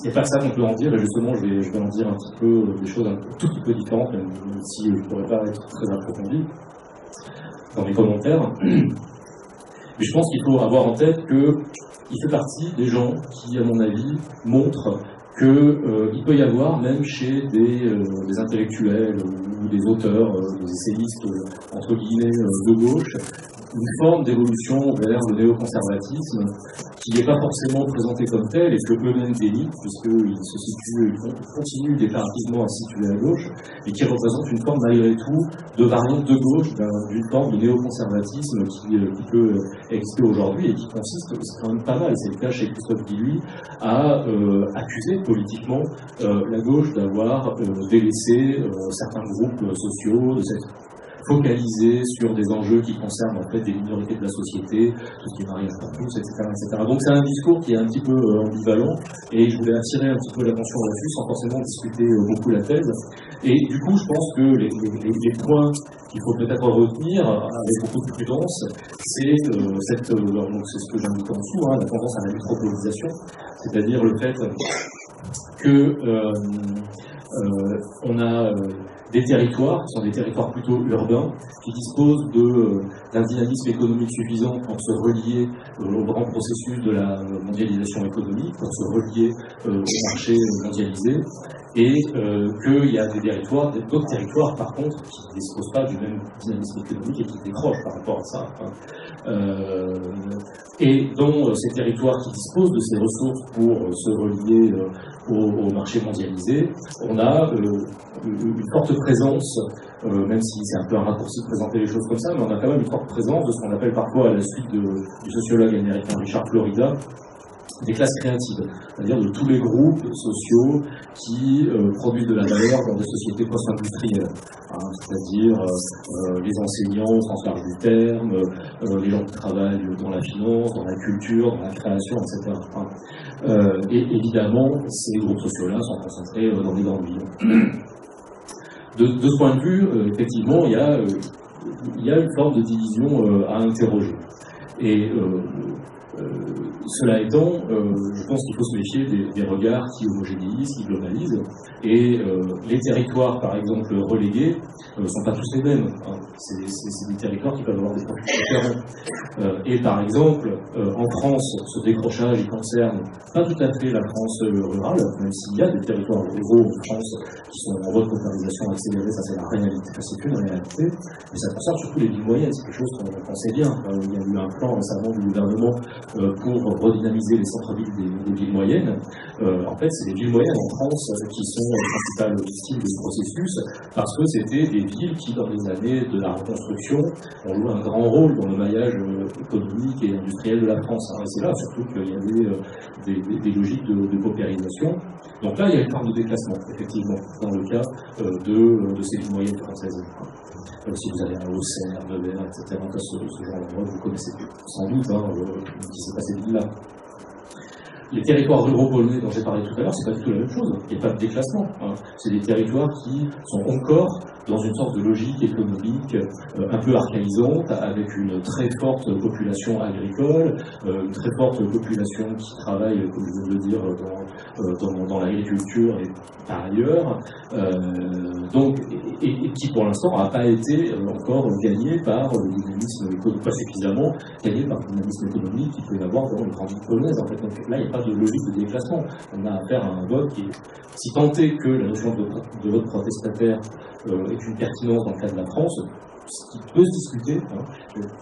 Speaker 2: n'y a pas ça qu'on peut en dire, et justement je vais en dire un petit peu des choses un tout petit peu différentes, même si je ne pourrais pas être très approfondi dans mes commentaires. Mais je pense qu'il faut avoir en tête qu'il fait partie des gens qui, à mon avis, montrent qu'il peut y avoir, même chez des intellectuels ou des auteurs, des essayistes, entre guillemets, de gauche, une forme d'évolution vers le néoconservatisme qui n'est pas forcément présenté comme tel et que eux-mêmes dénigrent, puisqu'ils se situent, ils continuent déclarativement à se situer à gauche, et qui représente une forme malgré tout de variante de gauche d'une forme de néoconservatisme qui peut exister aujourd'hui et qui consiste, c'est quand même pas mal, c'est le cas chez Christophe Guilluy, à accuser politiquement la gauche d'avoir délaissé certains groupes sociaux, de s'être focalisé sur des enjeux qui concernent en fait des minorités de la société, tout ce qui est mariage pour tous, etc., etc. Donc c'est un discours qui est un petit peu ambivalent, et je voulais attirer un petit peu l'attention là-dessus sans forcément discuter beaucoup la thèse. Et du coup, je pense que les points qu'il faut peut-être retenir avec beaucoup de prudence, c'est donc c'est ce que j'indique en dessous, la tendance à la métropolisation, c'est-à-dire le fait que on a des territoires, qui sont des territoires plutôt urbains, qui disposent d'un dynamisme économique suffisant pour se relier au grand processus de la mondialisation économique, pour se relier au marché mondialisé, et qu'il y a d'autres territoires par contre qui ne disposent pas du même dynamisme économique et qui décrochent par rapport à ça. Et dont ces territoires qui disposent de ces ressources pour se relier au marché mondialisé, on a une forte présence, même si c'est un peu un raccourci de présenter les choses comme ça, mais on a quand même une forte présence de ce qu'on appelle parfois, à la suite du sociologue américain Richard Florida, des classes créatives, c'est-à-dire de tous les groupes sociaux qui produisent de la valeur dans des sociétés post-industrielles, c'est-à-dire les enseignants au sens large du terme, les gens qui travaillent dans la finance, dans la culture, dans la création, etc. Et évidemment, ces groupes sociaux-là sont concentrés dans les grandes villes. De ce point de vue, effectivement, il y a une forme de division à interroger. Et cela étant, je pense qu'il faut se méfier des regards qui homogénéisent, qui globalisent, et les territoires, par exemple, relégués, ne sont pas tous les mêmes. C'est des territoires qui peuvent avoir des profils différents. Et par exemple, en France, ce décrochage il concerne pas tout à fait la France rurale, même s'il y a des territoires ruraux en France qui sont en voie de paupérisation accélérée, ça c'est la réalité, c'est une réalité, mais ça concerne surtout les villes moyennes, c'est quelque chose qu'on sait bien. Il y a eu un plan récemment du gouvernement pour redynamiser les centres-villes des villes moyennes. En fait, c'est les villes moyennes en France qui sont les principales victimes de ce processus, parce que c'était des villes qui, dans les années de la reconstruction, ont joué un grand rôle dans le maillage économique et industriel de la France. Et c'est là surtout qu'il y avait des logiques de paupérisation. Donc là, il y a une forme de déclassement, effectivement, dans le cas de ces villes moyennes françaises. Si vous allez à Auxerre, Nevers, etc., ce genre d'endroit, vous connaissez sans doute qui s'est passé de là. Les territoires ruraux polonais dont j'ai parlé tout à l'heure, c'est pas du tout la même chose. Il n'y a pas de déclassement. C'est des territoires qui sont encore dans une sorte de logique économique un peu archaïsante, avec une très forte population agricole, une très forte population qui travaille, comme je viens de le dire, dans l'agriculture et par ailleurs, donc, et qui pour l'instant n'a pas été encore gagné par le dynamisme économique, pas suffisamment gagné par le dynamisme économique qu'il peut y avoir dans les grandes villes polonaises. En fait. Donc là, il n'y a pas de logique de déclassement. On a affaire à un vote qui est, si tant est que la notion de vote protestataire est une pertinence dans le cas de la France, ce qui peut se discuter,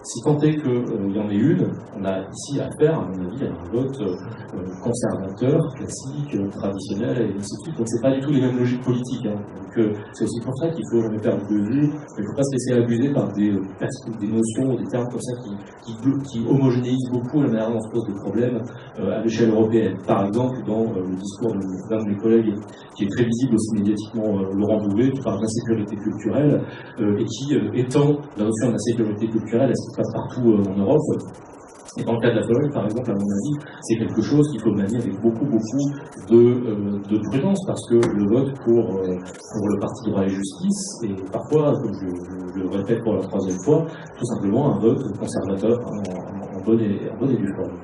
Speaker 2: si tant est qu'il y en ait une, on a ici affaire, à mon avis, à un vote conservateur, classique, traditionnel, et ainsi de suite. Donc c'est pas du tout les mêmes logiques politiques. Donc c'est aussi pour ça qu'il faut jamais perdre de vue, il ne faut pas se laisser abuser par des notions, des termes comme ça qui homogénéisent beaucoup la manière dont on se pose des problèmes à l'échelle européenne. Par exemple, dans le discours d'un de mes collègues, qui est très visible aussi médiatiquement, Laurent Bouvet, qui parle d'insécurité culturelle, et qui étend la notion d'insécurité culturelle à ce qui se passe partout en Europe. Et dans le cas de la Pologne, par exemple, à mon avis, c'est quelque chose qu'il faut manier avec beaucoup de prudence, parce que le vote pour le Parti droit et justice est parfois, comme je le répète pour la troisième fois, tout simplement un vote conservateur en bonne et due forme.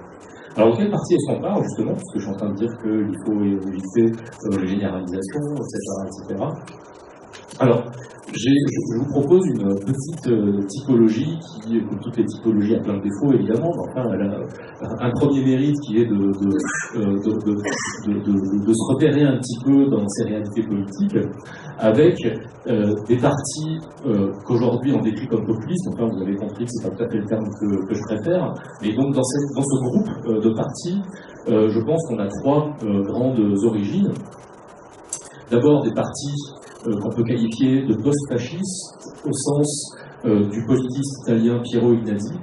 Speaker 2: Alors, de quelle partie est-ce qu'on parle, justement, parce que je suis en train de dire qu'il faut éviter les généralisations, etc., etc. Alors, je vous propose une petite typologie qui, comme toutes les typologies, a plein de défauts évidemment, mais enfin elle a un premier mérite qui est de se repérer un petit peu dans ces réalités politiques, avec des partis qu'aujourd'hui on décrit comme populistes. Enfin, vous avez compris que c'est pas tout à fait le terme que je préfère, mais donc dans ce groupe de partis, je pense qu'on a trois grandes origines. D'abord des partis qu'on peut qualifier de post-fascistes au sens du politiste italien Piero Ignazzi,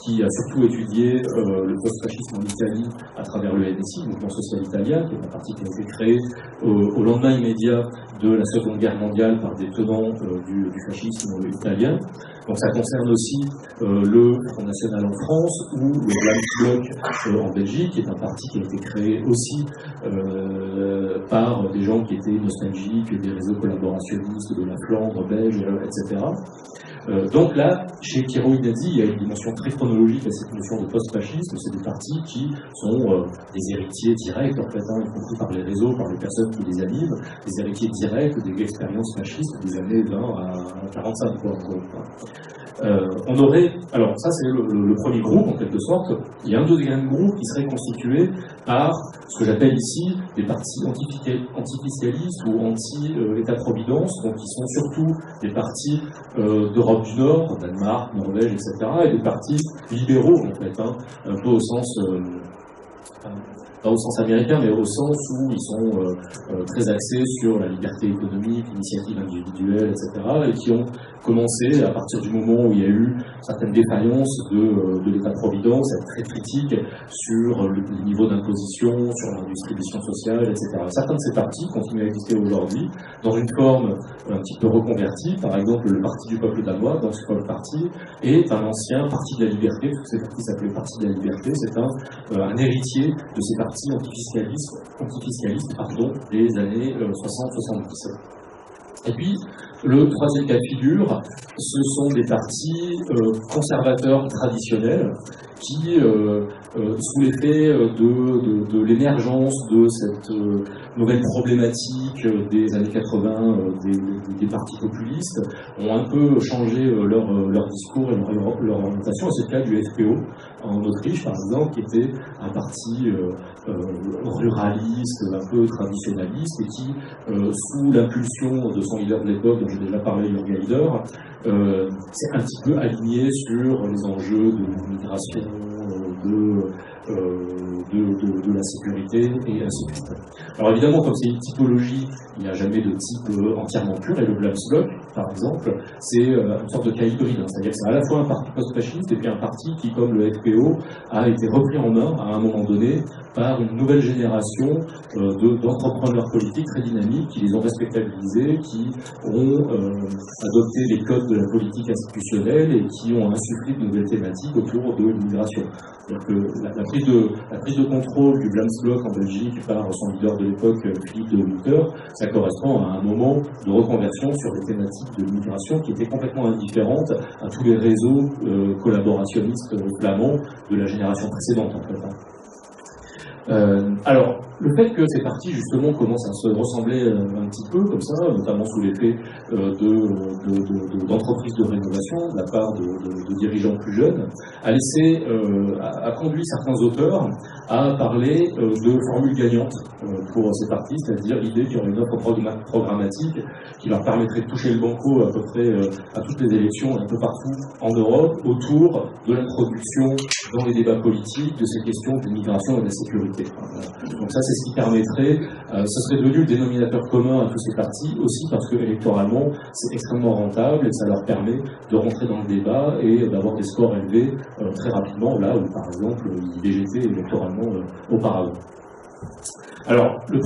Speaker 2: qui a surtout étudié le post-fascisme en Italie à travers le MSI, le Mouvement Social Italien, qui est un parti qui a été créé au lendemain immédiat de la Seconde Guerre mondiale par des tenants du fascisme italien. Donc ça concerne aussi le Front National en France ou le Vlaams Blok en Belgique, qui est un parti qui a été créé aussi par des gens qui étaient nostalgiques des réseaux collaborationnistes de la Flandre belge, etc. Donc là, chez Piero Ignazzi, il y a une dimension très chronologique à cette notion de post-fascisme. C'est des partis qui sont des héritiers directs, en fait, y compris par les réseaux, par les personnes qui les animent, des héritiers directs des expériences fascistes des années 20 à 45, quoi. On aurait, alors ça c'est le premier groupe en quelque sorte. Il y a un deuxième groupe qui serait constitué par ce que j'appelle ici des partis antifiscalistes ou anti-État-providence, donc qui sont surtout des partis d'Europe du Nord, Danemark, Norvège, etc., et des partis libéraux en fait, un peu au sens pas au sens américain, mais au sens où ils sont très axés sur la liberté économique, l'initiative individuelle, etc., et qui ont commencé, à partir du moment où il y a eu certaines défaillances de l'État-providence, à être très critiques sur le niveau d'imposition, sur la distribution sociale, etc. Certains de ces partis continuent à exister aujourd'hui dans une forme un petit peu reconvertie. Par exemple, le Parti du peuple danois, dans ce parti, est un ancien parti de la liberté, parce que ces partis s'appelaient Parti de la liberté. C'est un héritier de ces partis antifiscalistes des années 60-70. Et puis, le troisième cas de figure, ce sont des partis conservateurs traditionnels qui, sous l'effet de l'émergence de cette nouvelle problématique des années 80 des partis populistes, ont un peu changé leur discours et leur orientation. C'est le cas du FPO en Autriche, par exemple, qui était un parti ruraliste, un peu traditionnaliste, et qui, sous l'impulsion de son leader de l'époque, dont j'ai déjà parlé, Jürgen Haider, s'est un petit peu aligné sur les enjeux de l'immigration, de la sécurité et ainsi de suite. Alors évidemment, comme c'est une typologie, il n'y a jamais de type entièrement pur, et le Vlaams Blok, par exemple, c'est une sorte de cas hybride, c'est-à-dire que c'est à la fois un parti post-fasciste et puis un parti qui, comme le FPO, a été repris en main à un moment donné par une nouvelle génération d'entrepreneurs politiques très dynamiques qui les ont respectabilisés, qui ont adopté les codes de la politique institutionnelle et qui ont insufflé de nouvelles thématiques autour de l'immigration. Donc la prise de contrôle du Vlaams Blok en Belgique par son leader de l'époque, Philippe de Winter, ça correspond à un moment de reconversion sur les thématiques de l'immigration qui étaient complètement indifférentes à tous les réseaux collaborationnistes flamands de la génération précédente, en fait. Alors, le fait que ces partis, justement, commencent à se ressembler un petit peu, comme ça, notamment sous l'effet d'entreprises de rénovation de la part de dirigeants plus jeunes, a conduit certains auteurs à parler de formules gagnantes pour ces partis, c'est-à-dire l'idée qu'il y aurait une offre programmatique qui leur permettrait de toucher le banco à peu près à toutes les élections un peu partout en Europe autour de l'introduction dans les débats politiques de ces questions de l'immigration et de la sécurité. Donc ça, c'est ce qui permettrait, ce serait devenu le dénominateur commun à tous ces partis, aussi parce que électoralement, c'est extrêmement rentable et ça leur permet de rentrer dans le débat et d'avoir des scores élevés très rapidement, là où par exemple ils étaient électoralement auparavant. Alors, le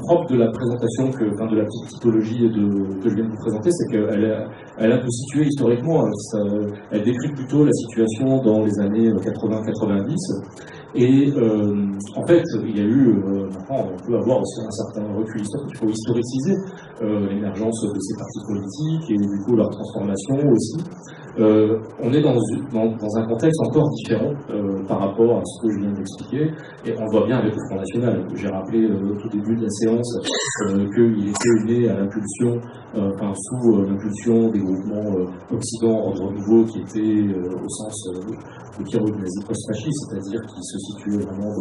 Speaker 2: propre de la présentation, de la petite typologie que je viens de vous présenter, c'est qu'elle est un peu située historiquement. Elle décrit plutôt la situation dans les années 80-90. Et en fait, il y a eu, maintenant on peut avoir aussi un certain recul historique, il faut historiciser l'émergence de ces partis politiques et du coup leur transformation aussi. On est dans un contexte encore différent par rapport à ce que je viens d'expliquer, et on le voit bien avec le Front National. J'ai rappelé au tout début de la séance qu'il était né à l'impulsion, sous l'impulsion des groupements Occident, Ordre Nouveau, qui étaient au sens de pyro-nazi post-fasciste, c'est-à-dire qui se situait vraiment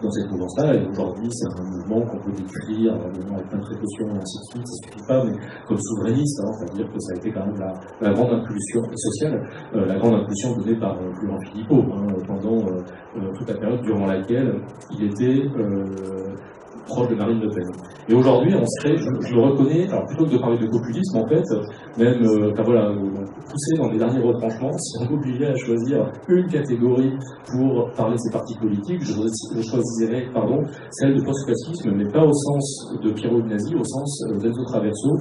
Speaker 2: dans cette mouvance-là. Et aujourd'hui, c'est un mouvement qu'on peut décrire avec plein de précautions et ainsi de suite, ça ne suffit pas, mais comme souverainiste, c'est-à-dire que ça a été quand même la grande impulsion sociale, la grande impulsion donnée par Florent Philippot pendant toute la période durant laquelle il était proche de Marine Le Pen. Et aujourd'hui, je le reconnais, alors plutôt que de parler de populisme, en fait, même, poussé dans les derniers retranchements, si on m'obligeait à choisir une catégorie pour parler de ces partis politiques, je choisirais, celle de post-fascisme, mais pas au sens de Piero Ignazi, au sens d'Enzo Traverso,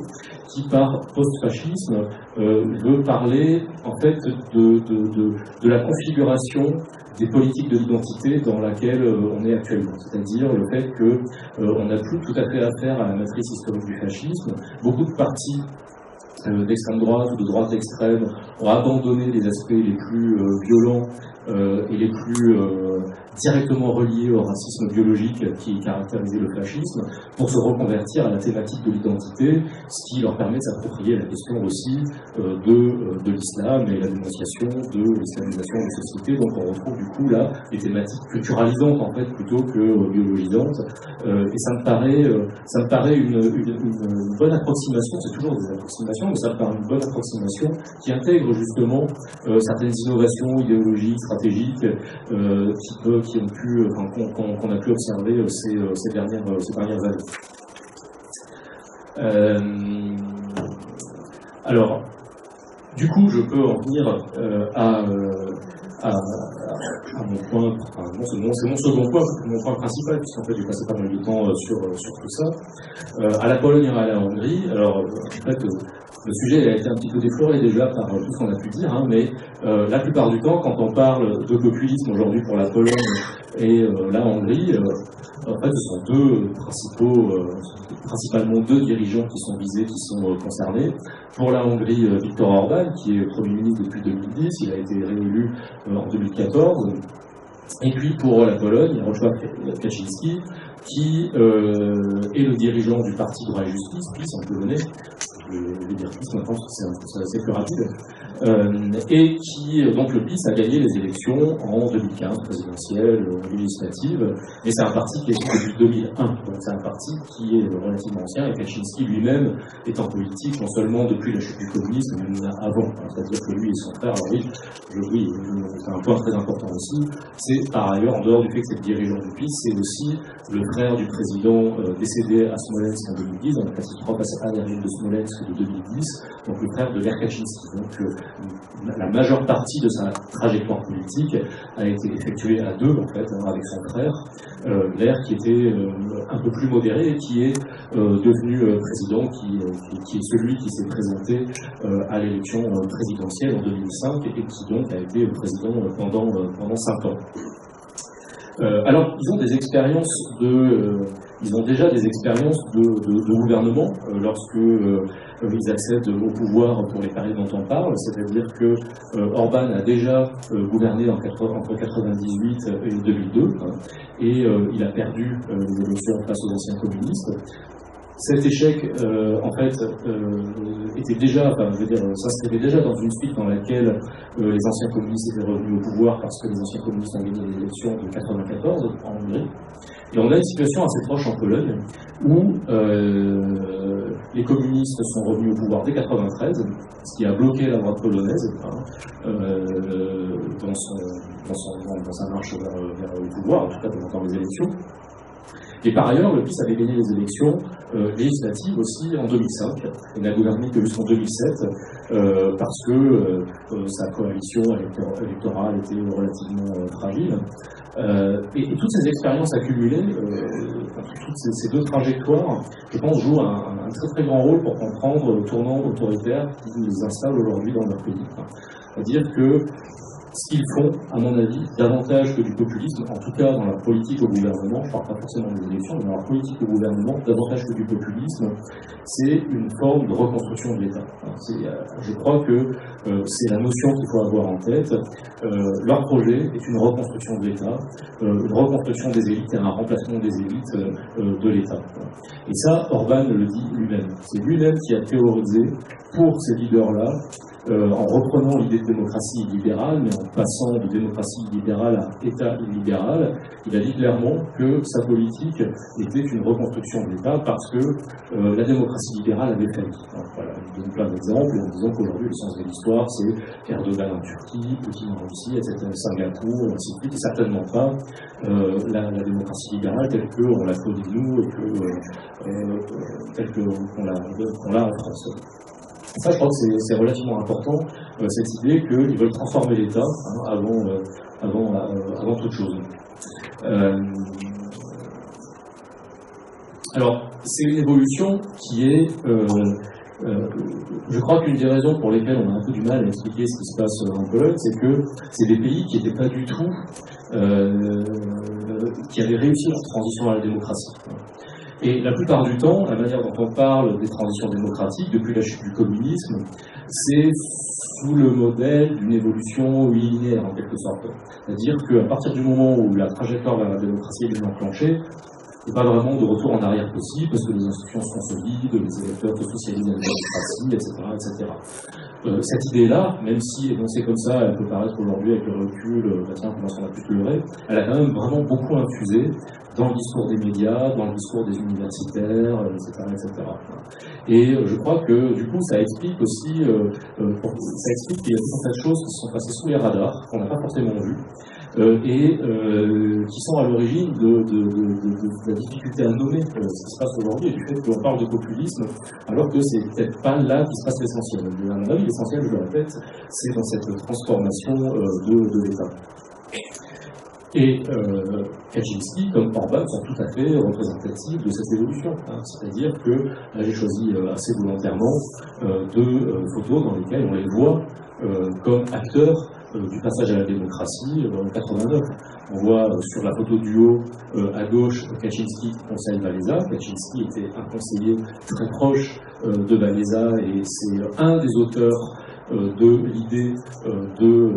Speaker 2: qui, par post-fascisme, veut parler, en fait, de la configuration des politiques de l'identité dans laquelle on est actuellement. C'est-à-dire le fait qu'on n'a plus tout à fait affaire à la matrice historique du fascisme. Beaucoup de partis d'extrême droite ou de droite extrême ont abandonné les aspects les plus violents et les plus directement reliés au racisme biologique qui caractérisait le fascisme, pour se reconvertir à la thématique de l'identité, ce qui leur permet de s'approprier la question aussi de l'islam et la dénonciation de l'islamisation des sociétés. Donc on retrouve du coup là des thématiques culturalisantes en fait plutôt que biologisantes, et ça me paraît une bonne approximation. C'est toujours des approximations, mais ça me paraît une bonne approximation qui intègre justement certaines innovations idéologiques, stratégiques qu'on a pu observer ces dernières années. Alors, du coup, je peux en venir à mon point, c'est mon second point, mon point principal, puisqu'en fait j'ai passé pas mal de temps sur tout ça. À la Pologne et à la Hongrie, alors en fait le sujet a été un petit peu défloré déjà par tout ce qu'on a pu dire, mais la plupart du temps, quand on parle de populisme aujourd'hui pour la Pologne et la Hongrie, en fait ce sont principalement deux dirigeants qui sont visés, qui sont concernés. Pour la Hongrie, Viktor Orban, qui est Premier ministre depuis 2010, il a été réélu en 2014. Et puis pour la Pologne, Jarosław Kaczyński, qui est le dirigeant du parti Droit et Justice, PiS en polonais. Je vais dire PiS maintenant parce que c'est assez plus rapide. Et qui, donc le PiS a gagné les élections en 2015, présidentielles, législatives. Et c'est un parti qui est depuis 2001. Donc c'est un parti qui est relativement ancien. Et Kaczynski lui-même est en politique non seulement depuis la chute du communisme, mais avant. C'est-à-dire que lui et son frère, alors oui, c'est un point très important aussi. C'est par ailleurs, en dehors du fait que c'est le dirigeant du PiS, c'est aussi le frère du président décédé à Smolensk en 2010, dans la catastrophe aérienne de Smolensk de 2010, donc le frère de Lech Kaczynski. Donc la majeure partie de sa trajectoire politique a été effectuée à deux, en fait, avec son frère, Lech, qui était un peu plus modéré et qui est devenu président, qui est celui qui s'est présenté à l'élection présidentielle en 2005 et qui donc a été président pendant 5 ans. Alors, ils ont déjà des expériences de gouvernement lorsque ils accèdent au pouvoir pour les périodes dont on parle, c'est-à-dire que Orban a déjà gouverné entre 1998 et 2002, et il a perdu les élections face aux anciens communistes. Cet échec, en fait, était déjà, s'inscrivait déjà dans une suite dans laquelle les anciens communistes étaient revenus au pouvoir parce que les anciens communistes ont gagné les élections de 1994 en Hongrie. Et on a une situation assez proche en Pologne où les communistes sont revenus au pouvoir dès 1993, ce qui a bloqué la droite polonaise dans sa marche vers le pouvoir, en tout cas dans les élections. Et par ailleurs, le PiS avait gagné les élections législatives aussi en 2005 et n'a gouverné que jusqu'en 2007 parce que sa coalition électorale était relativement fragile. Et toutes ces expériences accumulées, toutes ces deux trajectoires, je pense, jouent un très très grand rôle pour comprendre le tournant autoritaire qui les installe aujourd'hui dans leur pays. C'est-à-dire que ce qu'ils font, à mon avis, davantage que du populisme, en tout cas dans leur politique au gouvernement, je ne parle pas forcément des élections, mais dans leur politique au gouvernement, davantage que du populisme, c'est une forme de reconstruction de l'État. Je crois que c'est la notion qu'il faut avoir en tête. Leur projet est une reconstruction de l'État, une reconstruction des élites et un remplacement des élites de l'État. Et ça, Orban le dit lui-même. C'est lui-même qui a théorisé pour ces leaders-là, en reprenant l'idée de démocratie illibérale, mais en passant de démocratie illibérale à État illibéral, il a dit clairement que sa politique était une reconstruction de l'État parce que la démocratie libérale avait failli. Voilà, il donne plein d'exemples en disant qu'aujourd'hui, le sens de l'histoire, c'est Erdogan en Turquie, Poutine en Russie, etc., Singapour, ainsi de suite, et certainement pas la démocratie libérale telle qu'on la connaît nous et telle qu'on l'a en France. Ça, je crois que c'est relativement important, cette idée qu'ils veulent transformer l'État avant toute chose. Alors, c'est une évolution qui est... je crois qu'une des raisons pour lesquelles on a un peu du mal à expliquer ce qui se passe en Pologne, c'est que c'est des pays qui n'étaient pas du tout... qui avaient réussi leur transition à la démocratie. Et la plupart du temps, la manière dont on parle des transitions démocratiques, depuis la chute du communisme, c'est sous le modèle d'une évolution linéaire, en quelque sorte. C'est-à-dire qu'à partir du moment où la trajectoire vers la démocratie est bien enclenchée, il n'y a pas vraiment de retour en arrière possible, parce que les institutions sont solides, les électeurs se socialisent dans la démocratie, etc. Cette idée-là, même si énoncée comme ça, elle peut paraître aujourd'hui avec le recul, tiens, comment on a pu pleurer, elle a quand même vraiment beaucoup infusé dans le discours des médias, dans le discours des universitaires, etc. Et je crois que, du coup, ça explique aussi, qu'il y a tout un tas de choses qui se sont passées sous les radars, qu'on n'a pas forcément vues, qui sont à l'origine de la difficulté à nommer ce qui se passe aujourd'hui et du fait qu'on parle de populisme, alors que c'est peut-être pas là qui se passe l'essentiel. À mon avis, l'essentiel, je le répète, c'est dans cette transformation de l'État. Et Kaczynski, comme Orban, sont tout à fait représentatifs de cette évolution. C'est-à-dire que, là j'ai choisi assez volontairement deux photos dans lesquelles on les voit comme acteurs du passage à la démocratie en 89. On voit sur la photo du haut, à gauche, Kaczynski qui conseille Wałęsa. Kaczynski était un conseiller très proche de Wałęsa et c'est un des auteurs de l'idée de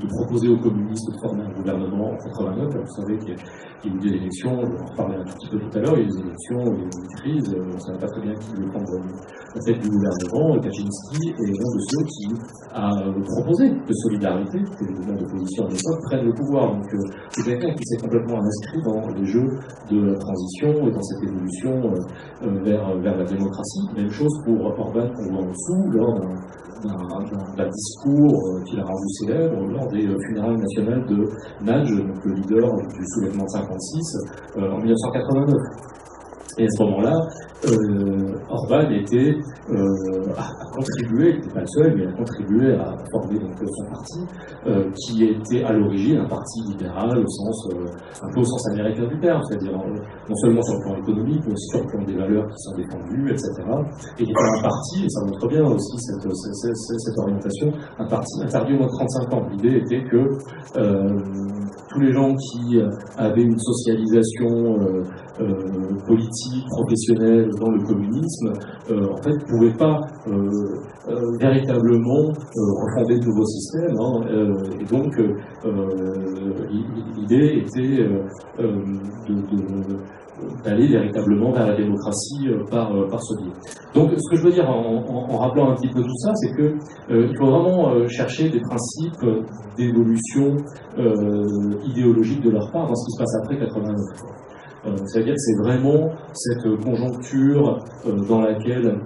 Speaker 2: proposer aux communistes de former un gouvernement en 89. Alors, vous savez qu'il y a eu des élections, on en reparlait un tout petit peu tout à l'heure, il y a eu des élections, il y a eu une crise, on ne savait pas très bien qui devait prendre la tête du gouvernement. Kaczynski est l'un de ceux qui a proposé que Solidarité, que le mouvement d'opposition à l'époque, prenne le pouvoir. Donc c'est quelqu'un qui s'est complètement inscrit dans les jeux de la transition et dans cette évolution vers la démocratie. Même chose pour Orban qu'on voit en dessous, lors d'un discours qu'il a rendu célèbre lors des funérailles nationales de Nagy, donc le leader du soulèvement de 56, en 1989. Et à ce moment-là, Orban a contribué, il n'était pas le seul, mais a contribué à former donc, son parti, qui était à l'origine un parti libéral un peu au sens américain du terme, c'est-à-dire non seulement sur le plan économique, mais aussi sur le plan des valeurs qui sont défendues, etc. Et qui était un parti, et ça montre bien aussi cette orientation, un parti interdit au moins de 35 ans. L'idée était que tous les gens qui avaient une socialisation politique, professionnelle dans le communisme, en fait, ne pouvaient pas véritablement refonder de nouveaux systèmes. Et donc, l'idée était d'aller véritablement vers la démocratie par ce biais. Donc, ce que je veux dire en rappelant un petit peu tout ça, c'est que il faut vraiment chercher des principes d'évolution idéologique de leur part dans ce qui se passe après 89. C'est-à-dire que c'est vraiment cette conjoncture dans laquelle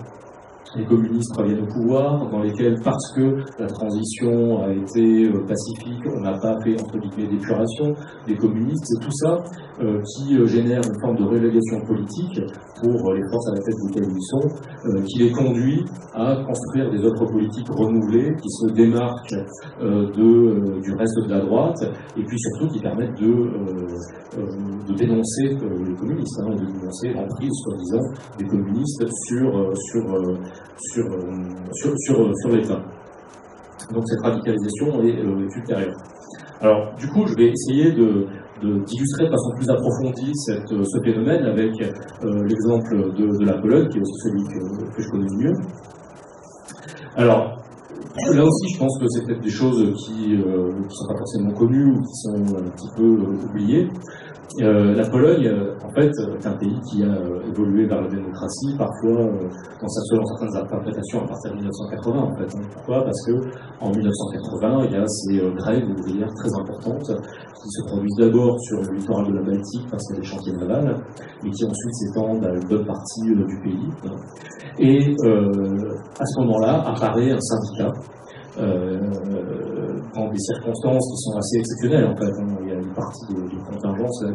Speaker 2: les communistes reviennent au pouvoir, dans lesquels, parce que la transition a été pacifique, on n'a pas fait, entre guillemets, d'épuration des communistes, c'est tout ça qui génère une forme de relégation politique pour les forces à la tête desquelles ils sont, qui les conduit à construire des offres politiques renouvelées, qui se démarquent du reste de la droite, et puis surtout qui permettent de dénoncer les communistes, de dénoncer l'emprise, soi-disant, des communistes sur l'État. Donc cette radicalisation est ultérieure. Alors du coup, je vais essayer d'illustrer de façon plus approfondie ce phénomène avec l'exemple de la Pologne, qui est aussi celui que je connais le mieux. Alors, là aussi, je pense que c'est peut-être des choses qui ne sont pas forcément connues ou qui sont un petit peu oubliées. La Pologne, en fait, est un pays qui a évolué vers la démocratie, parfois selon certaines interprétations à partir de 1980. En fait. Pourquoi ? Parce que en 1980, il y a ces grèves ouvrières très importantes qui se produisent d'abord sur le littoral de la Baltique parce qu'il y a des chantiers navals, mais qui ensuite s'étendent à une bonne partie du pays. Et à ce moment-là, apparaît un syndicat. Dans des circonstances qui sont assez exceptionnelles en fait. Il y a une partie de contingence là,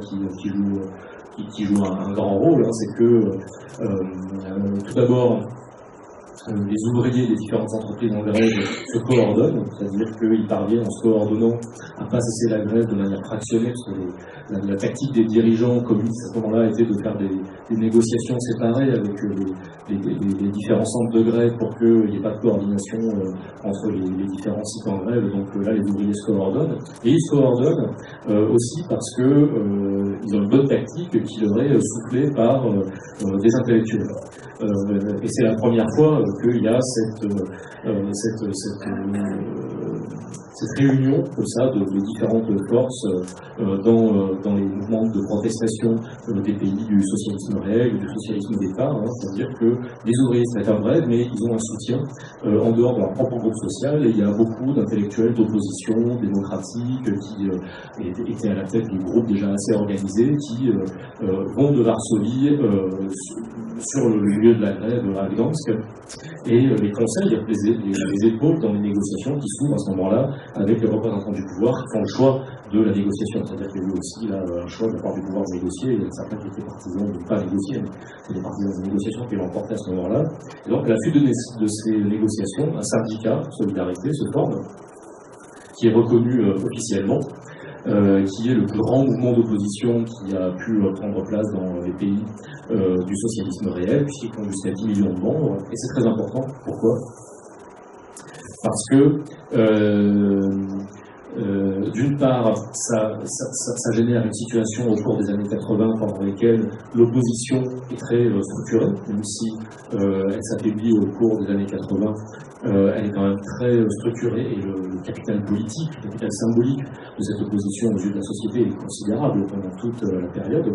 Speaker 2: qui joue un grand rôle. C'est que tout d'abord, les ouvriers des différentes entreprises en grève se coordonnent, c'est-à-dire qu'ils parviennent en se coordonnant à ne pas cesser la grève de manière fractionnée, parce que la tactique des dirigeants communistes à ce moment-là était de faire des négociations séparées avec les différents centres de grève pour qu'il n'y ait pas de coordination entre les différents sites en grève. Donc là, les ouvriers se coordonnent. Et ils se coordonnent aussi parce qu'ils ont une bonne tactique qui leur est soufflée par des intellectuels. Et c'est la première fois qu'il y a cette réunion comme ça de différentes forces dans les mouvements de protestation des pays du socialisme réel, du socialisme d'État, c'est-à-dire que les ouvriers se mettent en grève, mais ils ont un soutien en dehors de leur propre groupe social, et il y a beaucoup d'intellectuels d'opposition démocratique qui étaient à la tête de groupes déjà assez organisés, qui vont de Varsovie sur le lieu de la grève à Gdansk, et les conseils, les épaules dans les négociations qui s'ouvrent à ce moment-là avec les représentants du pouvoir qui font le choix de la négociation. C'est-à-dire qu'il y a eu aussi là, un choix de la part du pouvoir de négocier. Il y a certains qui étaient partisans de ne pas négocier, mais c'est les partisans des négociations qui l'ont emporté à ce moment-là. Et donc, à la suite de ces négociations, un syndicat, Solidarité, se forme, qui est reconnu officiellement, qui est le plus grand mouvement d'opposition qui a pu prendre place dans les pays du socialisme réel, puisqu'il compte jusqu'à 10 millions de membres. Et c'est très important. Pourquoi ? Parce que, d'une part, ça génère une situation au cours des années 80 pendant lesquelles l'opposition est très structurée, même si elle s'affaiblit au cours des années 80, elle est quand même très structurée, et le capital politique, le capital symbolique de cette opposition aux yeux de la société est considérable pendant toute la période.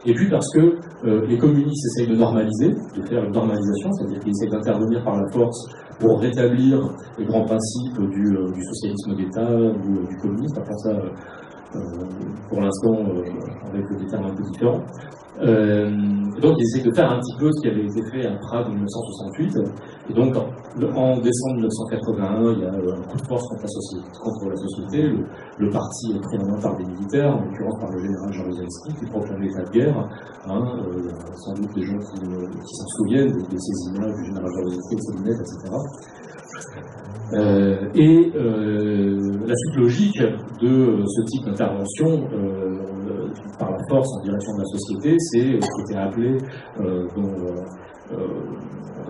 Speaker 2: Et puis parce que les communistes essayent de normaliser, de faire une normalisation, c'est-à-dire qu'ils essayent d'intervenir par la force pour rétablir les grands principes du socialisme d'État ou du communisme, appelons ça pour l'instant avec des termes un peu différents. Donc ils essayent de faire un petit peu ce qui avait été fait à Prague en 1968. Et donc en décembre 1981, il y a un coup de force contre la société. Le parti est pris en main par des militaires, en l'occurrence par le général Jaruzelski, qui proclame l'état de guerre. Il y a sans doute des gens qui s'en souviennent de ces images du général Jaruzelski avec ses lunettes, etc. La suite logique de ce type d'intervention par la force en direction de la société, c'est ce qui était appelé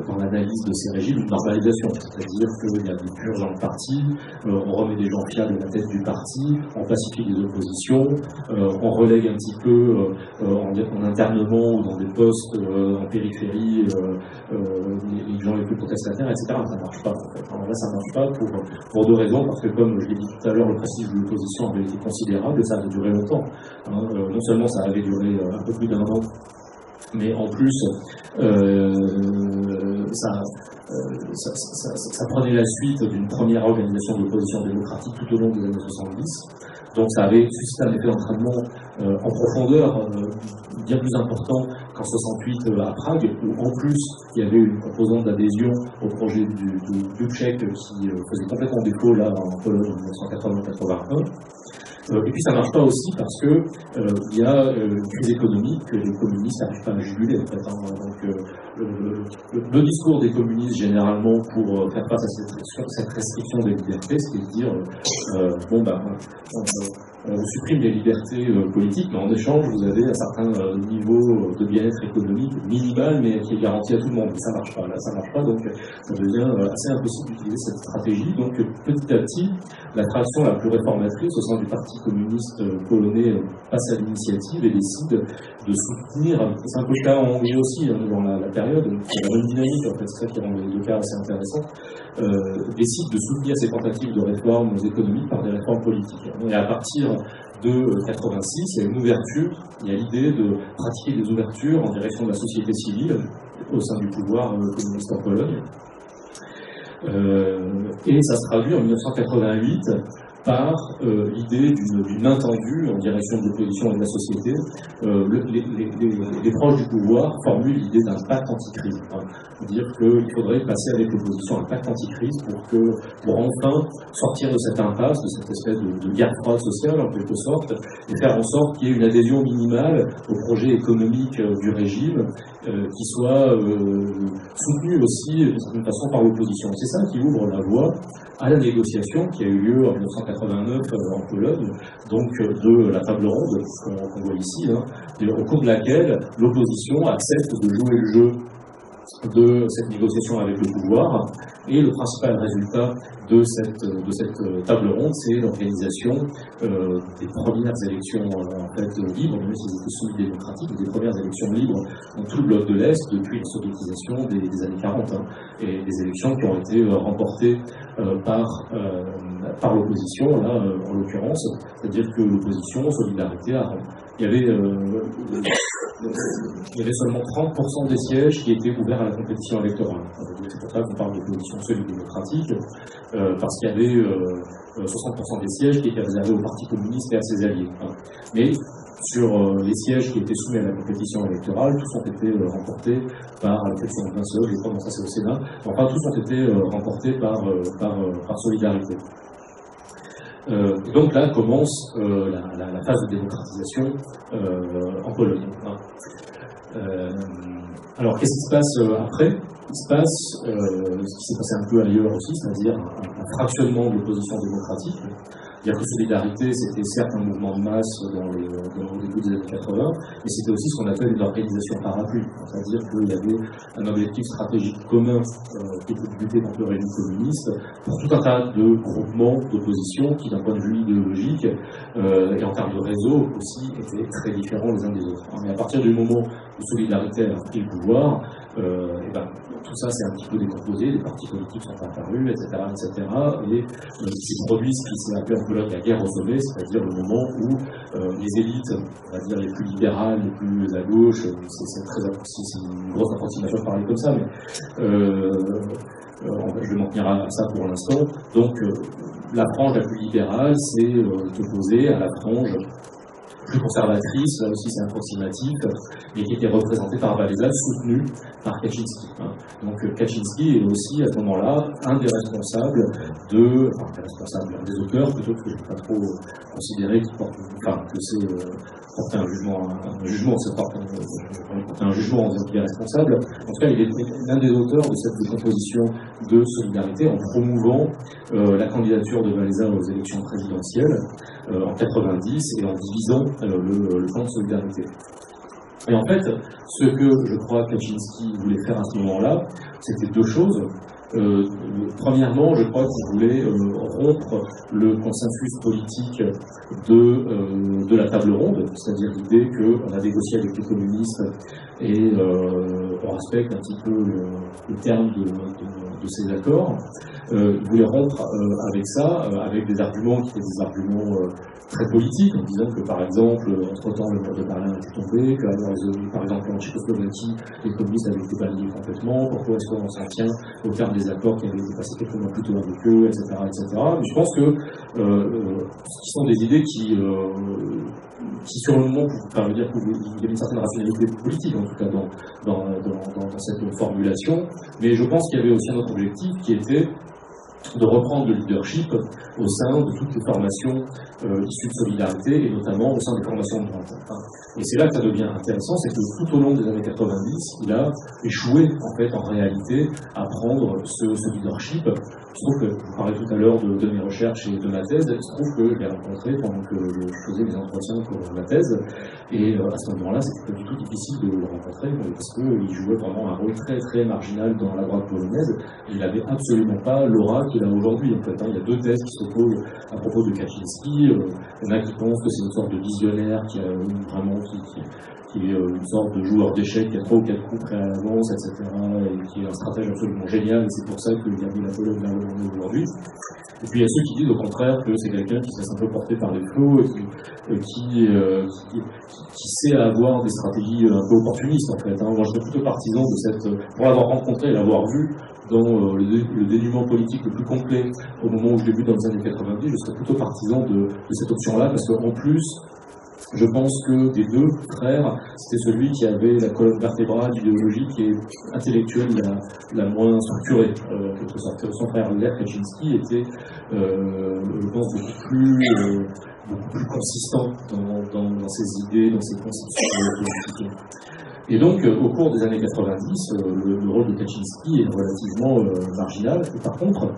Speaker 2: dans l'analyse de ces régimes une normalisation, c'est-à-dire qu'il y a des purges dans le parti, on remet des gens fiables à la tête du parti, on pacifie les oppositions, on relègue un petit peu en internement ou dans des postes en périphérie les gens les plus protestataires, etc. Ça ne marche pas en fait. Alors là, ça ne marche pas pour deux raisons, parce que comme je l'ai dit tout à l'heure, le prestige de l'opposition avait été considérable, ça avait duré longtemps. Non seulement ça avait duré un peu plus d'un an, mais en plus, ça prenait la suite d'une première organisation de l'opposition démocratique tout au long des années 70. Donc ça avait suscité un effet d'entraînement en profondeur bien plus important qu'en 68 à Prague, où en plus il y avait une composante d'adhésion au projet du Dubček qui faisait complètement défaut là en Pologne en 1980-81. Et puis ça ne marche pas aussi parce que y a une crise économique que les communistes n'arrivent pas à juguler en fait. Donc le discours des communistes, généralement, pour faire face à cette restriction des libertés, c'est de dire on vous supprime les libertés politiques, mais en échange, vous avez un certain niveau de bien-être économique minimal, mais qui est garanti à tout le monde. Mais ça marche pas. Là, ça marche pas, donc ça devient assez impossible d'utiliser cette stratégie. Donc, petit à petit, la traction la plus réformatrice au sein du Parti communiste polonais passe à l'initiative et décide de soutenir, c'est un peu le cas en Hongrie aussi, dans la période, c'est la même dynamique, en fait, c'est ça qui rend les deux cas assez intéressants, décide de soutenir ces tentatives de réformes économiques par des réformes politiques. Et à partir de 86, il y a une ouverture, il y a l'idée de pratiquer des ouvertures en direction de la société civile au sein du pouvoir communiste en Pologne. Et ça se traduit en 1988 par l'idée d'une main tendue en direction de l'opposition et de la société. Les proches du pouvoir formulent l'idée d'un pacte anticrise. Dire qu'il faudrait passer avec l'opposition un pacte anticrise pour enfin sortir de cette impasse, de cette espèce de guerre froide sociale en quelque sorte, et faire en sorte qu'il y ait une adhésion minimale au projet économique du régime qui soit soutenu aussi d'une certaine façon par l'opposition. C'est ça qui ouvre la voie à la négociation qui a eu lieu en 1989 en Pologne, donc de la table ronde qu'on voit ici, au cours de laquelle l'opposition accepte de jouer le jeu de cette négociation avec le pouvoir, et le principal résultat de cette table ronde, c'est l'organisation des premières élections libres, même si c'était semi-démocratiques, des premières élections libres dans tout le bloc de l'Est depuis la soviétisation des années 40, et des élections qui ont été remportées par l'opposition, là en l'occurrence, c'est-à-dire que l'opposition, Solidarité, il y avait seulement 30% des sièges qui étaient ouverts à la compétition électorale. C'est pour ça qu'on parle d'opposition semi-démocratique, parce qu'il y avait 60% des sièges qui étaient réservés au Parti communiste et à ses alliés. Mais sur les sièges qui étaient soumis à la compétition électorale, tous ont été remportés par la section d'un seul, je crois que ça c'est au Sénat, enfin tous ont été remportés par Solidarité. Donc là commence la phase de démocratisation en Pologne. Alors qu'est-ce qui se passe après ? Il se passe ce qui s'est passé un peu ailleurs aussi, c'est-à-dire un fractionnement de l'opposition démocratique. C'est-à-dire que Solidarité, c'était certes un mouvement de masse dans le début des années 80, mais c'était aussi ce qu'on appelle une organisation parapluie. C'est-à-dire qu'il y avait un objectif stratégique commun qui était de lutter contre le régime communiste pour tout un tas de groupements d'opposition qui, d'un point de vue idéologique et en termes de réseau aussi, étaient très différents les uns des autres. Mais à partir du moment où Solidarité a pris le pouvoir, tout ça s'est un petit peu décomposé, les partis politiques sont apparus, etc. Et il s'est produit ce qui s'est appelé en Pologne la guerre au sommet, c'est-à-dire le moment où les élites, on va dire les plus libérales, les plus à gauche, c'est une grosse approximation de parler comme ça, mais je vais m'en tenir à ça pour l'instant. Donc la frange la plus libérale s'est opposée à la frange plus conservatrice, là aussi c'est approximatif, mais qui était représentée par Wałęsa, soutenue par Kaczynski. Donc Kaczynski est aussi à ce moment-là un des responsables un des auteurs, plutôt que je ne peux pas trop considérer que c'est porter un jugement, c'est porter un jugement en disant qu'il est responsable. En tout cas, il est l'un des auteurs de cette décomposition de Solidarité en promouvant la candidature de Wałęsa aux élections présidentielles en 90 et en divisant le plan de Solidarité. Et en fait, ce que je crois Kaczynski voulait faire à ce moment-là, c'était deux choses. Premièrement, je crois qu'il voulait rompre le consensus politique de la table ronde, c'est-à-dire l'idée qu'on a négocié avec les communistes et on respecte un petit peu le terme de ces accords. Il voulait rompre avec ça, avec des arguments qui étaient des arguments très politiques, en disant que par exemple, entre-temps le mur de Berlin était tombé, que par exemple en Tchécoslovaquie, les communistes avaient été balayés complètement, pourquoi est-ce qu'on s'en tient au terme des accords qui avaient été passés quelques mois plus tôt avec eux, etc. Mais je pense que ce sont des idées qui sur le moment, veut dire qu'il y avait une certaine rationalité politique, en tout cas dans cette formulation, mais je pense qu'il y avait aussi un autre objectif qui était de reprendre le leadership au sein de toutes les formations issus de Solidarité, et notamment au sein des formations de droite. Et c'est là que ça devient intéressant, c'est que tout au long des années 90, il a échoué, en fait, en réalité, à prendre ce leadership. Il se trouve que, je parlais tout à l'heure de mes recherches et de ma thèse, il se trouve que je l'ai rencontré pendant que je faisais mes entretiens pour ma thèse, et à ce moment-là, c'était pas du tout difficile de le rencontrer, parce qu'il jouait vraiment un rôle très très marginal dans la droite polonaise, et il n'avait absolument pas l'aura qu'il a aujourd'hui. En fait, il y a deux thèses qui s'opposent à propos de Kaczynski. Il y en a qui pensent que c'est une sorte de visionnaire qui a vraiment qui est une sorte de joueur d'échecs qui a 3 ou 4 coups près à l'avance, etc., et qui est un stratège absolument génial, et c'est pour ça qu'il a mis la Pologne vers le monde aujourd'hui. Et puis il y a ceux qui disent au contraire que c'est quelqu'un qui se laisse un peu porter par les flots et qui sait avoir des stratégies un peu opportunistes, en fait. Moi je suis plutôt partisan de cette, pour l'avoir rencontré et l'avoir vu dans le dénuement politique le plus complet au moment où je l'ai vu dans les années 90, je serais plutôt partisan de cette option-là, parce qu'en plus, je pense que des deux frères, c'était celui qui avait la colonne vertébrale idéologique et intellectuelle la moins structurée, quelque sorte. Son frère Lech Kaczynski était, je pense, beaucoup plus consistant dans ses idées, dans ses conceptions politiques. Et donc, au cours des années 90, le rôle de Kaczynski est relativement marginal. Et par contre,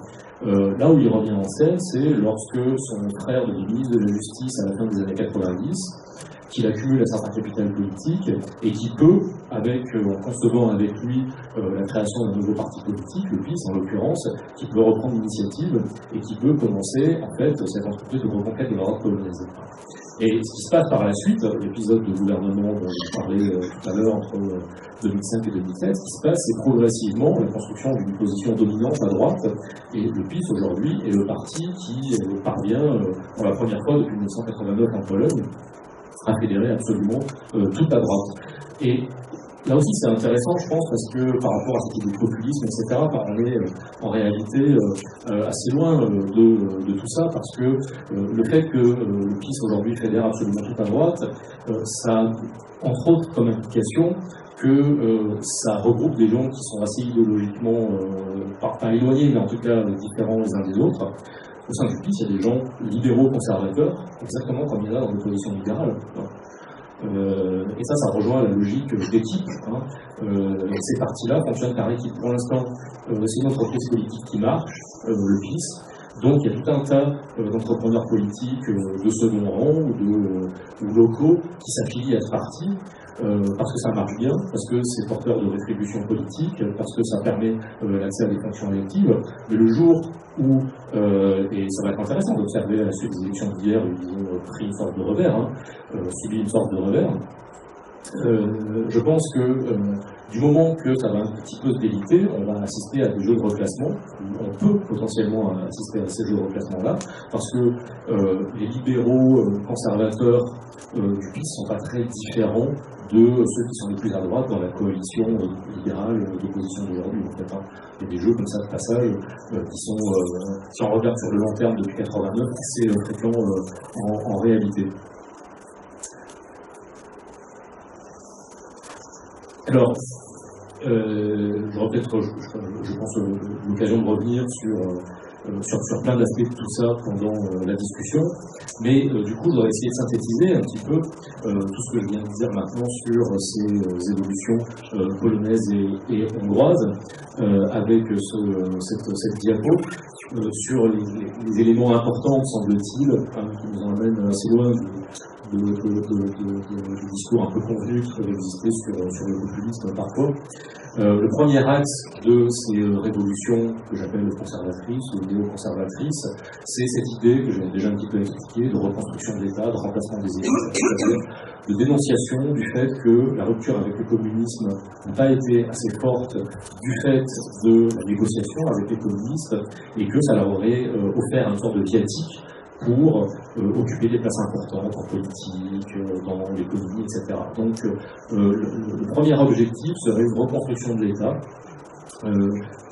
Speaker 2: là où il revient en scène, c'est lorsque son frère devient ministre de la Justice à la fin des années 90, qu'il accumule un certain capital politique et qui peut, en concevant avec lui la création d'un nouveau parti politique, le PiS en l'occurrence, qui peut reprendre l'initiative et qui peut commencer en fait cette entreprise de reconquête de la droite polonaise. Et ce qui se passe par la suite, l'épisode de gouvernement dont je parlais tout à l'heure entre 2005 et 2007, ce qui se passe, c'est progressivement la construction d'une position dominante à droite, et le PiS aujourd'hui est le parti qui parvient, pour la première fois depuis 1989 en Pologne, à fédérer absolument toute la droite. Et là aussi c'est intéressant, je pense, parce que par rapport à cette idée de populisme, etc., on est en réalité assez loin de tout ça, parce que le fait que le PiS aujourd'hui fédère absolument toute la droite, ça a entre autres comme implication que ça regroupe des gens qui sont assez idéologiquement, pas éloignés, mais en tout cas différents les uns des autres. Au sein du PiS, il y a des gens libéraux conservateurs, exactement comme il y en a dans l'opposition libérale. Et ça rejoint la logique d'équipe. Ces partis-là fonctionnent par équipe. Pour l'instant, c'est une entreprise politique qui marche, le PiS. Donc il y a tout un tas d'entrepreneurs politiques de second rang ou locaux qui s'affilient à ce parti. Parce que ça marche bien, parce que c'est porteur de rétribution politique, parce que ça permet l'accès à des fonctions électives. Mais le jour où, et ça va être intéressant d'observer à la suite des élections d'hier, ils ont pris une sorte de revers, subi une sorte de revers. Je pense que du moment que ça va un petit peu se déliter, on va assister à des jeux de reclassement. On peut potentiellement assister à ces jeux de reclassement-là, parce que les libéraux conservateurs du PiS ne sont pas très différents de ceux qui sont les plus à droite dans la coalition libérale d'opposition d'aujourd'hui. En fait, il y a des jeux comme ça de passage qui sont, si on regarde sur le long terme depuis 89, assez fréquents en réalité. Alors, j'aurai peut-être, je pense, l'occasion de revenir sur plein d'aspects de tout ça pendant la discussion, mais du coup, je voudrais essayer de synthétiser un petit peu tout ce que je viens de dire maintenant sur ces évolutions polonaises et hongroises, avec cette diapo sur les éléments importants, semble-t-il, qui nous emmènent assez loin de discours un peu convenus qui peuvent exister sur le populisme parfois. Le premier axe de ces révolutions que j'appelle conservatrices ou néoconservatrices, c'est cette idée que j'ai déjà un petit peu expliquée de reconstruction de l'État, de remplacement des élites, c'est-à-dire de dénonciation du fait que la rupture avec le communisme n'a pas été assez forte du fait de la négociation avec les communistes et que ça leur aurait offert une sorte de viatique pour occuper des places importantes en politique, dans l'économie, etc. Donc le premier objectif serait une reconstruction de l'État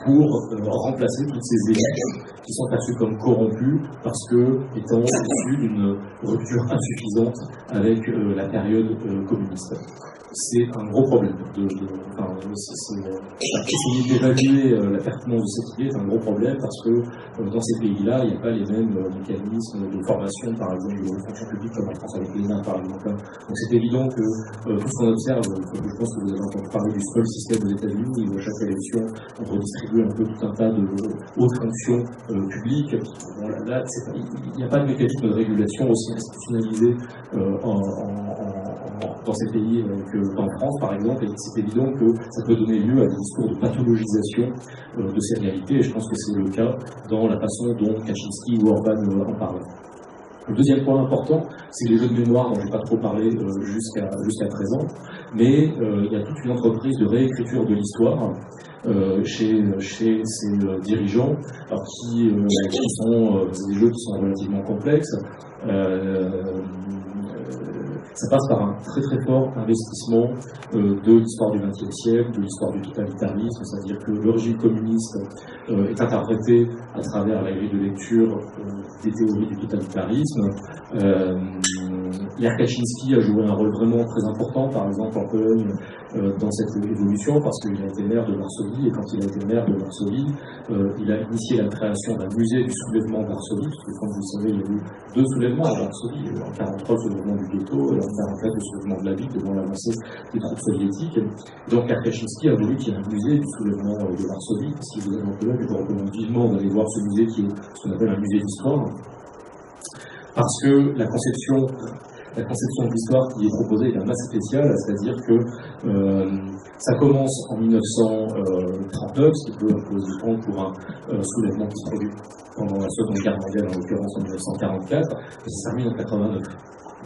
Speaker 2: pour remplacer toutes ces élites qui sont perçues comme corrompues parce que étant issues d'une rupture insuffisante avec la période communiste. c'est un gros problème. Essayer d'évaluer la pertinence de cette idée est un gros problème parce que dans ces pays-là, il n'y a pas les mêmes mécanismes de formation, par exemple, de fonction publique comme en France avec l'ENA, par exemple. Donc c'est évident que tout ce qu'on observe, je pense que vous avez entendu parler du spoil system aux États-Unis, où à chaque élection, on redistribue un peu tout un tas de hautes fonctions publiques. Bon, là, il n'y a pas de mécanisme de régulation aussi institutionnalisé dans ces pays qu'en France, par exemple, et c'est évident que ça peut donner lieu à des discours de pathologisation de ces réalités, et je pense que c'est le cas dans la façon dont Kaczynski ou Orban en parlent. Le deuxième point important, c'est les jeux de mémoire dont je n'ai pas trop parlé jusqu'à présent, mais il y a toute une entreprise de réécriture de l'histoire chez ces dirigeants, alors qui sont des jeux qui sont relativement complexes. Ça passe par un très très fort investissement de l'histoire du XXe siècle, de l'histoire du totalitarisme, c'est-à-dire que l'origine communiste est interprétée à travers la grille de lecture des théories du totalitarisme. Lech Kaczynski a joué un rôle vraiment très important, par exemple en Pologne, dans cette évolution, parce qu'il a été maire de Varsovie, et quand il a été maire de Varsovie, il a initié la création d'un musée du soulèvement de Varsovie, parce que comme vous le savez, il y a eu deux soulèvements à Varsovie, en 1943 le soulèvement du ghetto, et en 1944 le soulèvement de la ville devant l'avancée des troupes soviétiques. Donc Lech Kaczynski a voulu qu'il y ait un musée du soulèvement de Varsovie. Si vous êtes en Pologne, je vous recommande vivement d'aller voir ce musée qui est ce qu'on appelle un musée d'histoire, parce que la conception de l'histoire qui est proposée est quand même assez spéciale, c'est-à-dire que ça commence en 1939, ce qui peut se prendre pour un soulèvement qui se produit pendant la Seconde Guerre mondiale, en l'occurrence en 1944, et ça se termine en 1989.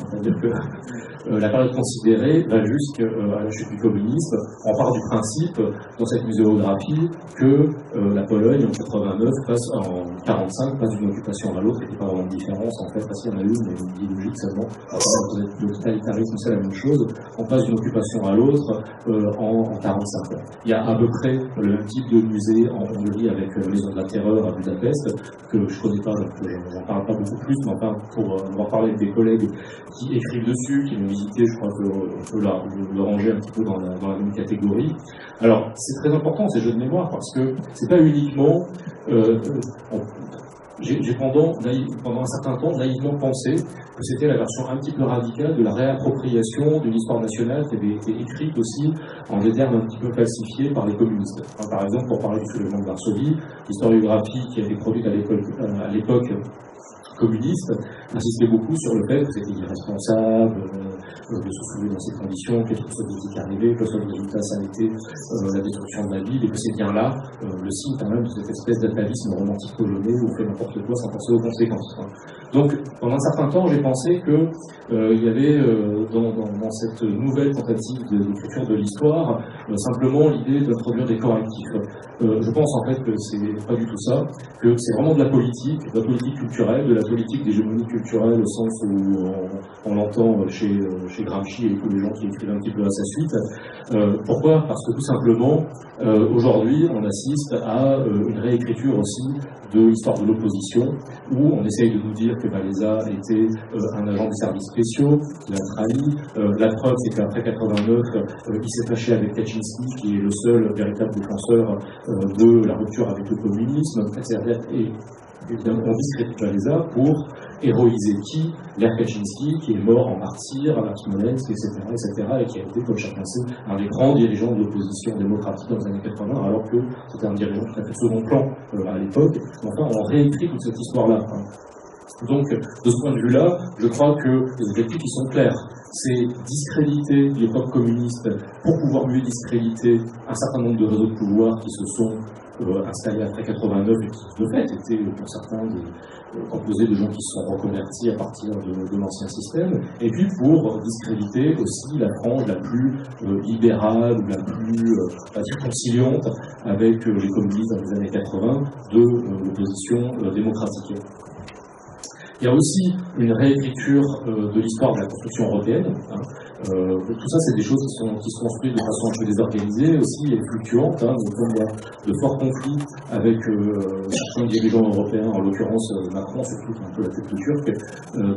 Speaker 2: C'est-à-dire que la période considérée va jusqu'à la chute du communisme. On part du principe, dans cette muséographie, que la Pologne, en 89, en 45, passe d'une occupation à l'autre, et qu'il n'y a pas vraiment de différence, en fait, parce qu'il y en a une, mais une idéologique seulement. Le totalitarisme, c'est la même chose. On passe d'une occupation à l'autre en 45 ans. Il y a à peu près le même type de musée en Hongrie avec la Maison de la Terreur à Budapest, que je ne connais pas, donc je n'en parle pas beaucoup plus, mais enfin, pour avoir parlé avec des collègues qui écrivent dessus, qui l'ont visité, je crois qu'on peut le ranger un petit peu dans la même catégorie. Alors, c'est très important ces jeux de mémoire, parce que c'est pas uniquement... j'ai pendant un certain temps naïvement pensé que c'était la version un petit peu radicale de la réappropriation d'une histoire nationale qui avait été écrite aussi en des termes un petit peu falsifiés par les communistes. Enfin, par exemple, pour parler du soulèvement de Varsovie, l'historiographie qui a été produite à l'époque communiste insistait beaucoup sur le fait que c'était irresponsable de se soulever dans ces conditions, que les troupes soviétiques arrivaient, que le seul résultat ça a été la destruction de la ville, et que c'est bien là le signe quand même de cette espèce d'atavisme romantique polonais où on fait n'importe quoi sans penser aux conséquences. Donc pendant un certain temps j'ai pensé que il y avait dans cette nouvelle tentative d'écriture de l'histoire simplement l'idée d'introduire des correctifs. Je pense en fait que c'est pas du tout ça, que c'est vraiment de la politique culturelle, de la politique d'hégémonie culturelle au sens où on l'entend chez Gramsci et tous les gens qui écrivent un petit peu à sa suite. Pourquoi ? Parce que tout simplement, aujourd'hui, on assiste à une réécriture aussi de l'histoire de l'opposition, où on essaye de nous dire que Wałęsa était un agent des services spéciaux, qu'il a trahi. La preuve, c'est qu'après 89, il s'est fâché avec Kaczynski, qui est le seul véritable défenseur de la rupture avec le communisme, et évidemment, on discrédite Wałęsa pour héroïser qui ? Lech Kaczynski, qui est mort en martyr, à Smolensk, etc., et qui a été, comme chacun sait, un des grands dirigeants de l'opposition démocratique dans les années 80, alors que c'était un dirigeant qui a fait second plan à l'époque. Enfin, on réécrit toute cette histoire-là. Donc, de ce point de vue-là, je crois que les objectifs ils sont clairs. C'est discréditer l'époque communiste pour pouvoir mieux discréditer un certain nombre de réseaux de pouvoir qui se sont installés après 89 et qui, de fait, étaient pour certains composés de gens qui se sont reconvertis à partir de l'ancien système, et puis pour discréditer aussi la frange la plus libérale ou la plus conciliante avec les communistes dans les années 80 de l'opposition démocratique. Il y a aussi une réécriture de l'histoire de la construction européenne, Tout ça, c'est des choses qui se construisent de façon un peu désorganisée aussi et fluctuante. Hein. Donc, comme il y a de forts conflits avec certains dirigeants européens, en l'occurrence Macron, surtout qui est un peu la tête de turc,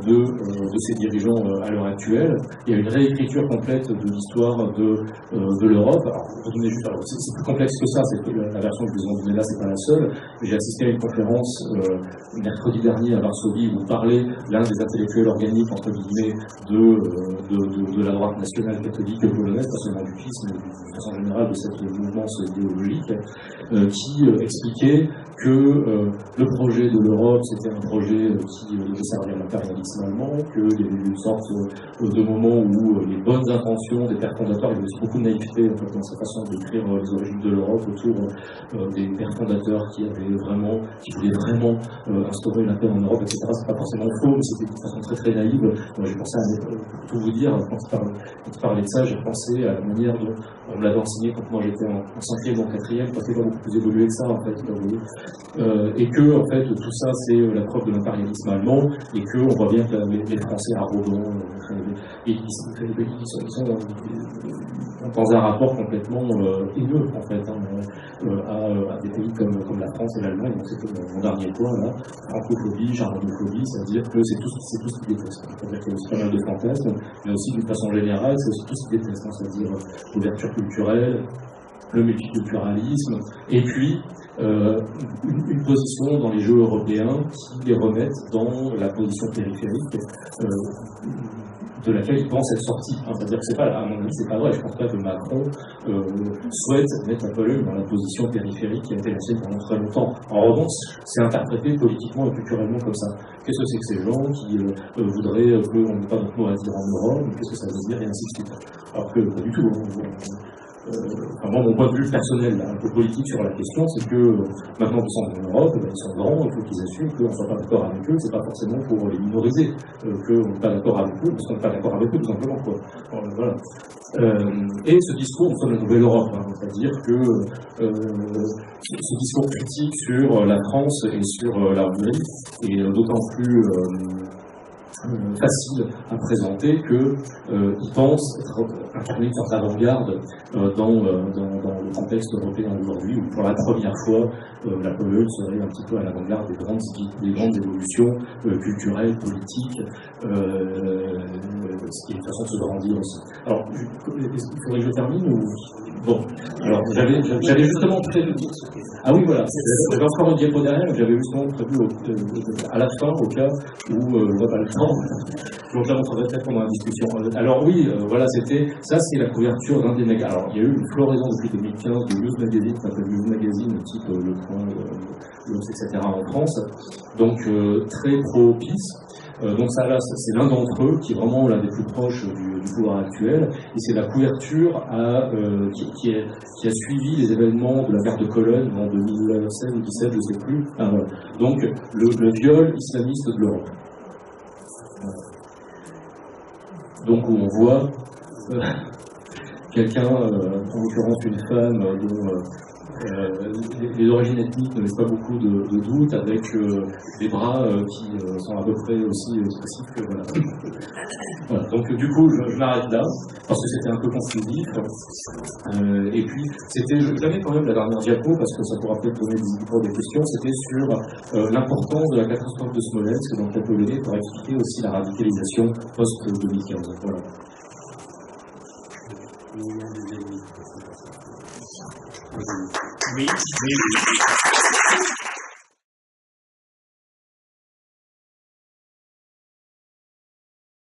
Speaker 2: de ces dirigeants à l'heure actuelle. Il y a une réécriture complète de l'histoire de l'Europe. Alors, c'est plus complexe que ça, la version que je vous ai donnée là, c'est pas la seule. J'ai assisté à une conférence mercredi dernier à Varsovie où parlait l'un des intellectuels organiques, entre guillemets, de la droite nationale catholique polonaise, pas seulement du FIS, mais de façon générale de cette mouvance idéologique, qui expliquait que le projet de l'Europe, c'était un projet qui devait servir l'impérialisme allemand, qu'il y avait eu une sorte de moment où les bonnes intentions des pères fondateurs, il y avait aussi beaucoup de naïveté en fait, dans sa façon d'écrire les origines de l'Europe autour des pères fondateurs qui voulaient vraiment instaurer la paix en Europe, etc. C'est pas forcément faux, mais c'était de façon très très naïve. Moi, j'ai pensé pour tout vous dire, quand tu parlais de ça, j'ai pensé à la manière dont on me l'avait enseigné quand moi j'étais en 5e ou en 4e, parce que c'est pas beaucoup plus évolué que ça en fait, vous voyez. Et que en fait tout ça c'est la preuve de l'impérialisme allemand et que on voit bien que les Français arrogants ils sont dans un rapport complètement haineux en fait à des pays comme la France et l'Allemagne. Donc c'était mon dernier point là, francophobie, germanophobie, c'est-à-dire que c'est tout ce qu'ils détestent. C'est-à-dire qu'il y a aussi pas mal de fantasmes, mais aussi d'une façon générale, c'est aussi tout ce qu'ils détestent, c'est-à-dire l'ouverture culturelle, le multiculturalisme, et puis une position dans les jeux européens qui les remettent dans la position périphérique de laquelle ils pensent être sortis. C'est-à-dire que c'est pas, à mon avis, c'est pas vrai. Je pense pas que Macron souhaite mettre la Pologne dans la position périphérique qui a été lancée pendant très longtemps. En revanche, c'est interprété politiquement et culturellement comme ça. Qu'est-ce que c'est que ces gens qui voudraient qu'on n'ait pas notre mot à dire en Europe, qu'est-ce que ça veut dire, et ainsi de suite. Alors que pas du tout. Moi, mon point de vue personnel, un peu politique sur la question, c'est que maintenant qu'ils sont en Europe, ils sont grands, il faut qu'ils assument qu'on ne soit pas d'accord avec eux, c'est pas forcément pour les minoriser, qu'on n'est pas d'accord avec eux, parce qu'on n'est pas d'accord avec eux, tout simplement. Voilà. Et ce discours, nous sommes la nouvelle Europe, c'est-à-dire que ce discours critique sur la France et sur la Hongrie est d'autant plus facile à présenter qu'ils pensent incarner une sorte d'avant-garde dans le contexte européen aujourd'hui, où pour la première fois, la Pologne serait un petit peu à l'avant-garde des grandes évolutions culturelles, politiques, ce qui est une façon de se grandir aussi. Alors, il faudrait que je termine ou... Bon, alors j'avais justement prévu... Ah oui, voilà, j'avais encore une diapo derrière, j'avais justement prévu à la fin, au cas où on n'a pas le temps, donc là on travaille peut-être pendant la discussion. Alors oui, voilà, ça c'est la couverture d'un des magazines. Alors il y a eu une floraison depuis 2015 de news magazine, qui s'appelle News Magazine, type Le Point, etc. en France, donc très pro-PiS. Donc ça là, c'est l'un d'entre eux qui est vraiment l'un des plus proches du pouvoir actuel, et c'est la couverture qui a suivi les événements de la guerre de Cologne en 2016 ou 2017, je ne sais plus. Voilà. Donc le viol islamiste de l'Europe. Donc où on voit quelqu'un, en l'occurrence une femme dont les origines ethniques ne laissent pas beaucoup de doute, avec des bras qui sont à peu près aussi expressifs que voilà. Voilà. Donc du coup, je m'arrête là, parce que c'était un peu conclusif. Et puis, j'avais quand même la dernière diapo, parce que ça pourra peut-être donner des questions, c'était sur l'importance de la catastrophe de Smolensk dans le cas polonais pour expliquer aussi la radicalisation post-2015. Voilà.
Speaker 3: Oui.